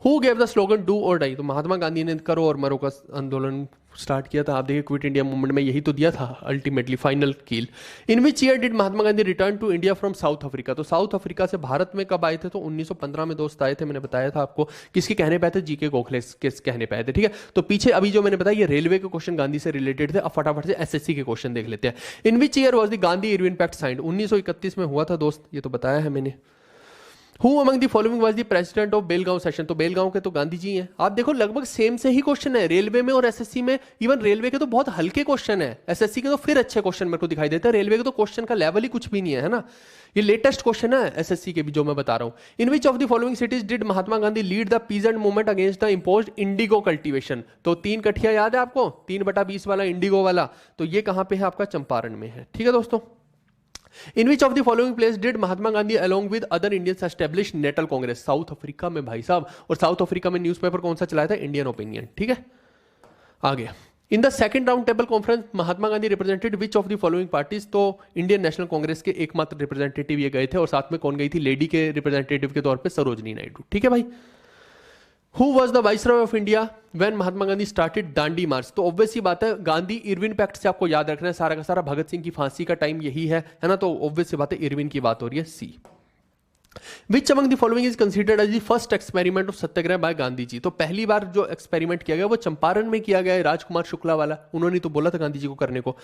Who gave the slogan do और डाई? तो महात्मा गांधी ने करो और मरो का आंदोलन स्टार्ट किया था। आप देखिए क्विट इंडिया मूवमेंट में यही तो दिया था अल्टीमेटली फाइनल कील। In which year did Mahatma Gandhi return to India from South Africa? तो साउथ अफ्रीका से भारत में कब आए थे? तो 1915 में दोस्त आए थे, मैंने बताया था आपको। किसके कहने पे आए थे? जीके गोखले के कहने पे आए थे, ठीक है। तो पीछे अभी जो मैंने बताया ये रेलवे के क्वेश्चन गांधी से रिलेटेड थे। अब फटाफट से एसएससी के क्वेश्चन देख लेते हैं। In which year was the Gandhi Irwin pact signed? 1931 में हुआ था दोस्त, ये तो बताया है मैंने। Who among the following was the president of Belgaum session? तो बेलगांव के तो गांधी जी हैं। आप देखो लगभग सेम से ही क्वेश्चन है रेलवे में और एसएससी में। इवन रेलवे के तो बहुत हल्के क्वेश्चन है, एसएससी के तो फिर अच्छे क्वेश्चन मेरे को दिखाई देते हैं। रेलवे के तो क्वेश्चन का लेवल ही कुछ भी नहीं है ना। ये लेटेस्ट क्वेश्चन है एसएससी के भी जो मैं बता रहा हूं। In which of the following cities did Mahatma Gandhi lead the peasant movement against the imposed indigo cultivation? तो 3 कठिया याद है आपको, 3/20 वाला इंडिगो वाला, तो ये कहां पे है? आपका चंपारण में है, ठीक है दोस्तों। In which of the following place did Mahatma Gandhi along with other Indians establish Natal Congress? South Africa में भाई साहब। और साउथ अफ्रीका में न्यूज़पेपर कौन सा चलाया था? इंडियन ओपिनियन, ठीक है। आगे in the second round table conference Mahatma Gandhi represented which of the following parties? तो इंडियन नेशनल कांग्रेस के एकमात्र रिप्रेजेंटेटिव ये गए थे, और साथ में कौन गई थी लेडी के रिप्रेजेंटेटिव के तौर पे? सरोजनी नायडू, ठीक है भाई। Who was the viceroy of India when Mahatma Gandhi started Dandi march? तो ऑब्वियस सी बात है गांधी इरविन पैक्ट से आपको याद रखना है सारा का सारा। भगत सिंह की फांसी का टाइम यही है ना, तो ऑब्वियस सी बात है इरविन की बात हो रही है, C. Which among the following is considered as the first experiment of satyagraha by Gandhi ji? तो पहली बार जो एक्सपेरिमेंट किया गया वो चंपारण में किया गया है, राजकुमार शुक्ला वाला। उन्होंने तो बोला था गांधी जी को करने को।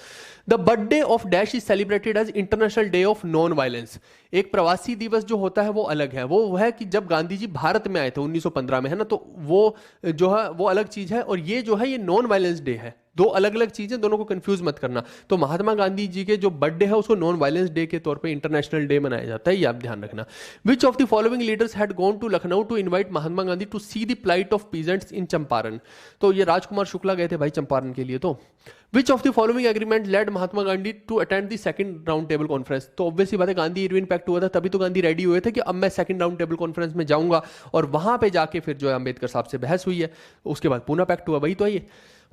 The birthday of dash is celebrated as international day of non violence. एक प्रवासी दिवस जो होता है वो अलग है, वो है कि जब गांधी जी भारत में आए थे 1915 में, है ना, तो वो जो है वो अलग चीज है, और ये जो है ये नॉन वायलेंस डे है। दो अलग अलग चीजें, दोनों को कंफ्यूज मत करना। तो महात्मा गांधी जी के जो बर्थडे है उसको नॉन वायलेंस डे के तौर पे इंटरनेशनल डे मनाया जाता है, ये आप ध्यान रखना। Which of the following leaders had gone to Lucknow to invite Mahatma Gandhi to see the plight of peasants in Champaran? तो ये राजकुमार शुक्ला गए थे भाई चंपारण के लिए। तो which of the following agreement led Mahatma Gandhi to attend the second round table conference? तो ऑब्वियसली बात है गांधी इरविन पैक्ट हुआ था, तभी तो गांधी रेडी हुए थे कि अब मैं सेकंड राउंड टेबल कॉन्फ्रेंस में जाऊंगा, और वहां पे जाके फिर जो है अंबेडकर साहब से बहस हुई है। उसके बाद पूना पैक्ट हुआ, वही तो है ये।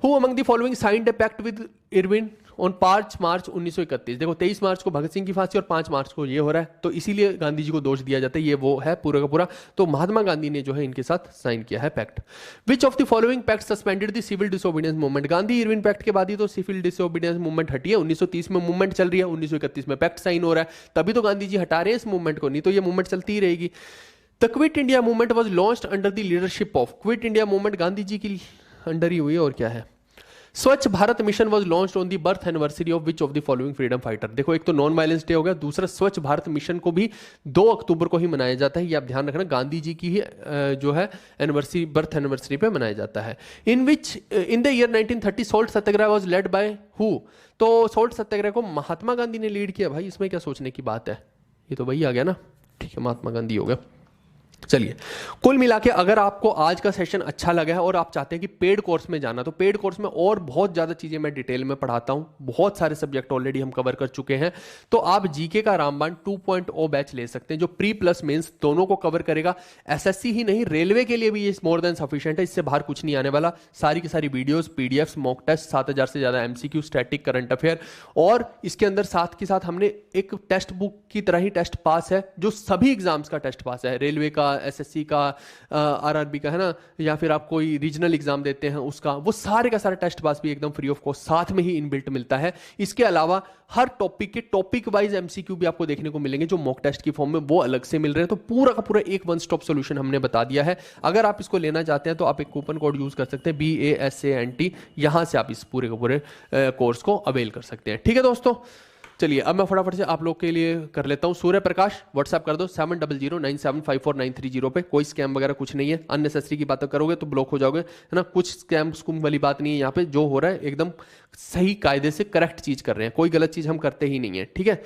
Who among the following signed a pact with Irwin on 5 मार्च 1931? देखो 23 मार्च को भगत सिंह की फांसी और 5 मार्च को ये हो रहा है, तो इसीलिए गांधी जी को दोष दिया जाता है, ये वो है पूरा का पूरा। तो महात्मा गांधी ने जो है इनके साथ साइन किया है pact. Which of the following pact suspended the civil disobedience movement? Gandhi Irwin pact के बाद ही तो सिविल डिसोबीडियंस मूवमेंट हटी है। 1930 में मूवमेंट चल रही है, 1931 में पैक्ट साइन हो रहा है, तभी तो गांधी जी हटा रहे हैं इस मूवमेंट को, नहीं तो ये मूवमेंट चलती ही रहेगी। The quit India movement was launched under the leadership of? Quit India movement Gandhi ji की अंडर ही हुई है, और क्या है। Swachh Bharat mission was launched on the birth anniversary of which of the following freedom fighter? देखो एक तो नॉन वायलेंस डे हो गया, दूसरा स्वच्छ भारत मिशन को भी 2 अक्टूबर को ही मनाया जाता है, ये आप ध्यान रखना। गांधी जी की ही जो है एनिवर्सरी, बर्थ एनिवर्सरी पे मनाया जाता है। इन the year 1930 salt Satyagraha was led by who? तो सॉल्ट सत्याग्रह को महात्मा गांधी ने लीड किया। भाई इसमें क्या सोचने की बात है, ये तो वही आ गया ना, ठीक है, महात्मा गांधी हो गया। चलिए कुल मिला के अगर आपको आज का सेशन अच्छा लगा है और आप चाहते हैं कि पेड कोर्स में जाना, तो पेड कोर्स में और बहुत ज़्यादा चीज़ें मैं डिटेल में पढ़ाता हूं, बहुत सारे सब्जेक्ट ऑलरेडी हम कवर कर चुके हैं। तो आप जीके का रामबाण 2.0 बैच ले सकते हैं, जो प्री प्लस मेंस दोनों को कवर करेगा। एसएससी ही नहीं, रेलवे के लिए भी ये मोर देन सफिशिएंट है, इससे बाहर कुछ नहीं आने वाला। सारी की सारी वीडियोस, पीडीएफ्स, मॉक टेस्ट, 7000 से ज़्यादा एमसीक्यू, स्टैटिक, करंट अफेयर, और इसके अंदर साथ के साथ हमने एक टेक्स्ट बुक की तरह ही टेस्ट पास है, जो सभी एग्जाम्स का टेस्ट पास है, रेलवे का, एसएससी का, आरआरबी का, है ना, या फिर आप कोई रीजनल एग्जाम देते हैं उसका, वो सारे का सारा टेस्ट पास भी एकदम फ्री ऑफ कॉस्ट साथ में ही इनबिल्ट मिलता है। इसके अलावा हर टॉपिक के टॉपिक वाइज एमसीक्यू भी आपको देखने को मिलेंगे, जो मॉक टेस्ट की फॉर्म में, वो अलग से मिल रहे हैं। तो पूरा का पूरा एक वन स्टॉप सोल्यूशन हमने बता दिया है। अगर आप इसको लेना चाहते हैं तो आप एक कूपन कोड यूज कर सकते हैं, BASANT, यहां से आप इस पूरे के पूरे कोर्स को अवेल कर सकते हैं। ठीक है दोस्तों, चलिए अब मैं फटाफट से आप लोग के लिए कर लेता हूं। सूर्य प्रकाश व्हाट्सएप कर दो 7009754930 पे। कोई स्कैम वगैरह कुछ नहीं है, अननेसेसरी की बातें करोगे तो ब्लॉक हो जाओगे, है ना। कुछ स्कैम स्कूम वाली बात नहीं है यहाँ पे, जो हो रहा है एकदम सही कायदे से करेक्ट चीज कर रहे हैं, कोई गलत चीज हम करते ही नहीं है, ठीक है।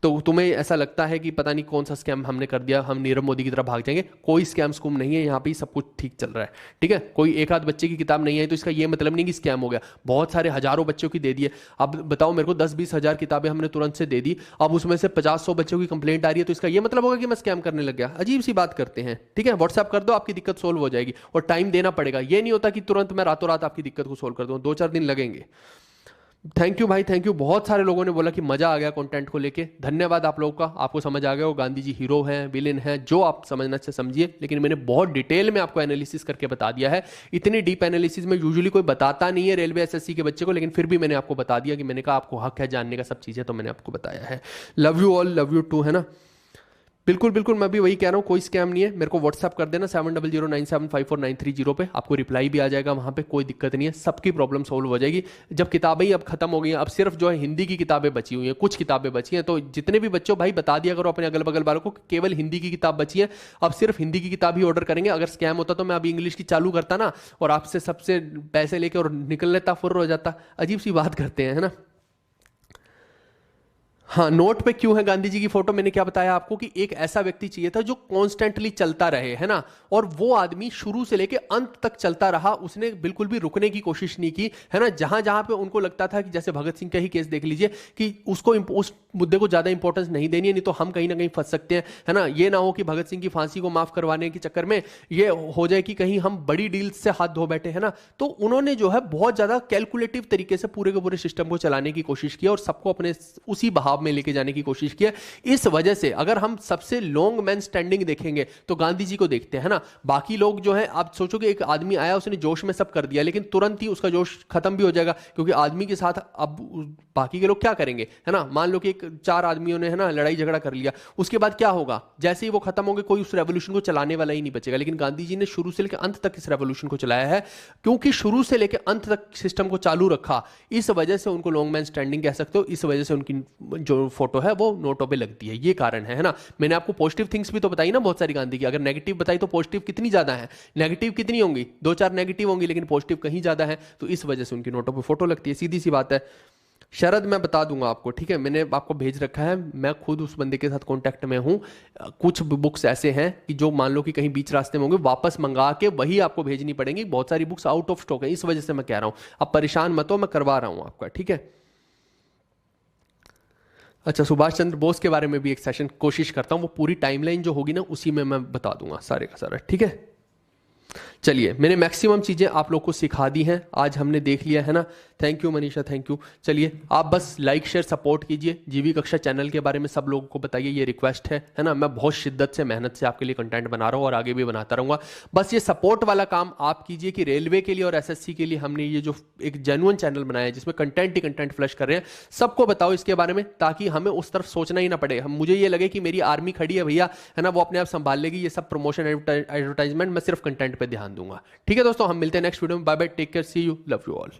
तो तुम्हें ऐसा लगता है कि पता नहीं कौन सा स्कैम हमने कर दिया, हम नीरव मोदी की तरफ भाग जाएंगे, कोई स्कैम स्कूम नहीं है यहाँ पे, सब कुछ ठीक चल रहा है, ठीक है। कोई एक आध बच्चे की किताब नहीं आई तो इसका ये मतलब नहीं कि स्कैम हो गया, बहुत सारे हजारों बच्चों की दे दी है। अब बताओ मेरे को 10-20 हजार किताबें हमने तुरंत से दे दी, अब उसमें से 50-100 बच्चों की कंप्लेंट आ रही है, तो इसका ये मतलब होगा कि मैं स्कैम करने लग गया? अजीब सी बात करते हैं, ठीक है। व्हाट्सएप कर दो, आपकी दिक्कत सोल्व हो जाएगी, और टाइम देना पड़ेगा। ये नहीं होता कि तुरंत मैं रातों रात आपकी दिक्कत को सोल्व कर दूँ, 2-4 दिन लगेंगे। थैंक यू भाई, थैंक यू। बहुत सारे लोगों ने बोला कि मजा आ गया कंटेंट को लेके। धन्यवाद आप लोगों का, आपको समझ आ गया वो गांधी जी हीरो हैं, विलेन हैं, जो आप समझना से समझिए, लेकिन मैंने बहुत डिटेल में आपको एनालिसिस करके बता दिया है। इतनी डीप एनालिसिस में यूजुअली कोई बताता नहीं है रेलवे एसएससी के बच्चे को, लेकिन फिर भी मैंने आपको बता दिया कि मैंने कहा आपको हक है जानने का सब चीजें, तो मैंने आपको बताया है। Love you all, love you too, है ना। बिल्कुल बिल्कुल, मैं भी वही कह रहा हूँ, कोई स्कैम नहीं है। मेरे को व्हाट्सअप कर देना 7009754930 पे, आपको रिप्लाई भी आ जाएगा वहाँ पे, कोई दिक्कत नहीं है, सबकी प्रॉब्लम सोल्व हो जाएगी। जब किताबें ही अब खत्म हो गई हैं, अब सिर्फ जो है हिंदी की किताबें बची हुई हैं, कुछ किताबें बची हैं, तो जितने भी बच्चों भाई बता दिया करो अपने अगल बगल वालों को कि केवल हिंदी की किताब बची है, अब सिर्फ हिंदी की किताब ही ऑर्डर करेंगे। अगर स्कैम होता तो मैं अभी इंग्लिश की चालू करता ना, और आपसे सबसे पैसे लेके और निकल लेता, फुर्र हो जाता। अजीब सी बात करते हैं, है ना। हाँ, नोट पे क्यों है गांधी जी की फोटो, मैंने क्या बताया आपको कि एक ऐसा व्यक्ति चाहिए था जो कॉन्स्टेंटली चलता रहे, है ना। और वो आदमी शुरू से लेके अंत तक चलता रहा, उसने बिल्कुल भी रुकने की कोशिश नहीं की, है ना। जहां जहां पे उनको लगता था कि जैसे भगत सिंह का ही केस देख लीजिए कि उसको उस मुद्दे को ज्यादा इंपॉर्टेंस नहीं देनी है, नहीं तो हम कहीं ना कहीं फंस सकते हैं, है ना। ये ना हो कि भगत सिंह की फांसी को माफ करवाने के चक्कर में ये हो जाए कि कहीं हम बड़ी डील्स से हाथ धो बैठे, है ना। तो उन्होंने जो है बहुत ज्यादा कैलकुलेटिव तरीके से पूरे के पूरे सिस्टम को चलाने की कोशिश की और सबको अपने उसी बहाव में लेके जाने की कोशिश किया। इस वजह से अगर हम सबसे लॉन्ग मैन स्टैंडिंग देखेंगे तो गांधी जी को देखते हैं, ना। बाकी लोग जो है, आप सोचोगे एक आदमी आया, उसने जोश में सब कर दिया, लेकिन तुरंत ही उसका जोश खत्म भी हो जाएगा, क्योंकि आदमी के साथ अब बाकी के लोग क्या करेंगे, है ना। मान लो कि एक 4 आदमियों ने, है ना, लड़ाई झगड़ा कर लिया, उसके बाद क्या होगा, जैसे ही वो खत्म होंगे कोई उस रेवोल्यूशन को चलाने वाला ही नहीं बचेगा। लेकिन गांधी जी ने शुरू से लेकर अंत तक इस रेवोल्यूशन को चलाया है, क्योंकि शुरू से लेकर अंत तक सिस्टम को चालू रखा। इस वजह से उनको लॉन्ग मैन स्टैंडिंग कह सकते हो, इस वजह से उनकी जो फोटो है वो नोटों पे लगती है, ये कारण है ना। मैंने आपको पॉजिटिव थिंग्स भी तो बताई ना बहुत सारी गांधी की, अगर नेगेटिव बताई तो पॉजिटिव कितनी ज्यादा है, नेगेटिव कितनी होंगी, 2-4 नेगेटिव होंगी, लेकिन पॉजिटिव कहीं ज्यादा है, तो इस वजह से उनकी नोटों पे फोटो लगती है, सीधी सी बात है। शरद मैं बता दूंगा आपको, ठीक है, मैंने आपको भेज रखा है, मैं खुद उस बंदे के साथ कांटेक्ट में हूं। कुछ बुक्स ऐसे हैं कि जो मान लो कि कहीं बीच रास्ते में होंगे, वापस मंगा के वही आपको भेजनी पड़ेंगी, बहुत सारी बुक्स आउट ऑफ स्टॉक है, इस वजह से मैं कह रहा हूं, अब परेशान मत हो, मैं करवा रहा हूं आपका, ठीक है। अच्छा, सुभाष चंद्र बोस के बारे में भी एक सेशन कोशिश करता हूँ, वो पूरी टाइमलाइन जो होगी ना उसी में मैं बता दूंगा सारे का सारा, ठीक है। चलिए, मैंने मैक्सिमम चीज़ें आप लोग को सिखा दी हैं, आज हमने देख लिया है ना। Thank you Manisha, thank you. चलिए, आप बस लाइक शेयर सपोर्ट कीजिए, जीवी कक्षा चैनल के बारे में सब लोगों को बताइए, ये रिक्वेस्ट है ना। मैं बहुत शिद्दत से मेहनत से आपके लिए कंटेंट बना रहा हूँ और आगे भी बनाता रहूँगा। बस ये सपोर्ट वाला काम आप कीजिए कि रेलवे के लिए और एसएससी के लिए हमने ये जो एक जेन्युइन चैनल बनाया है जिसमें कंटेंट ही कंटेंट फ्लश कर रहे हैं, सबको बताओ इसके बारे में, ताकि हमें उस तरफ सोचना ही ना पड़े। हम मुझे ये लगे कि मेरी आर्मी खड़ी है भैया, है ना, वो अपने आप संभाल लेगी, ये सब प्रमोशन एडवर्टाइजमेंट, मैं सिर्फ कंटेंट पे ध्यान दूंगा। ठीक है दोस्तों, हम मिलते हैं नेक्स्ट वीडियो में, bye bye, take care, see you, love you all.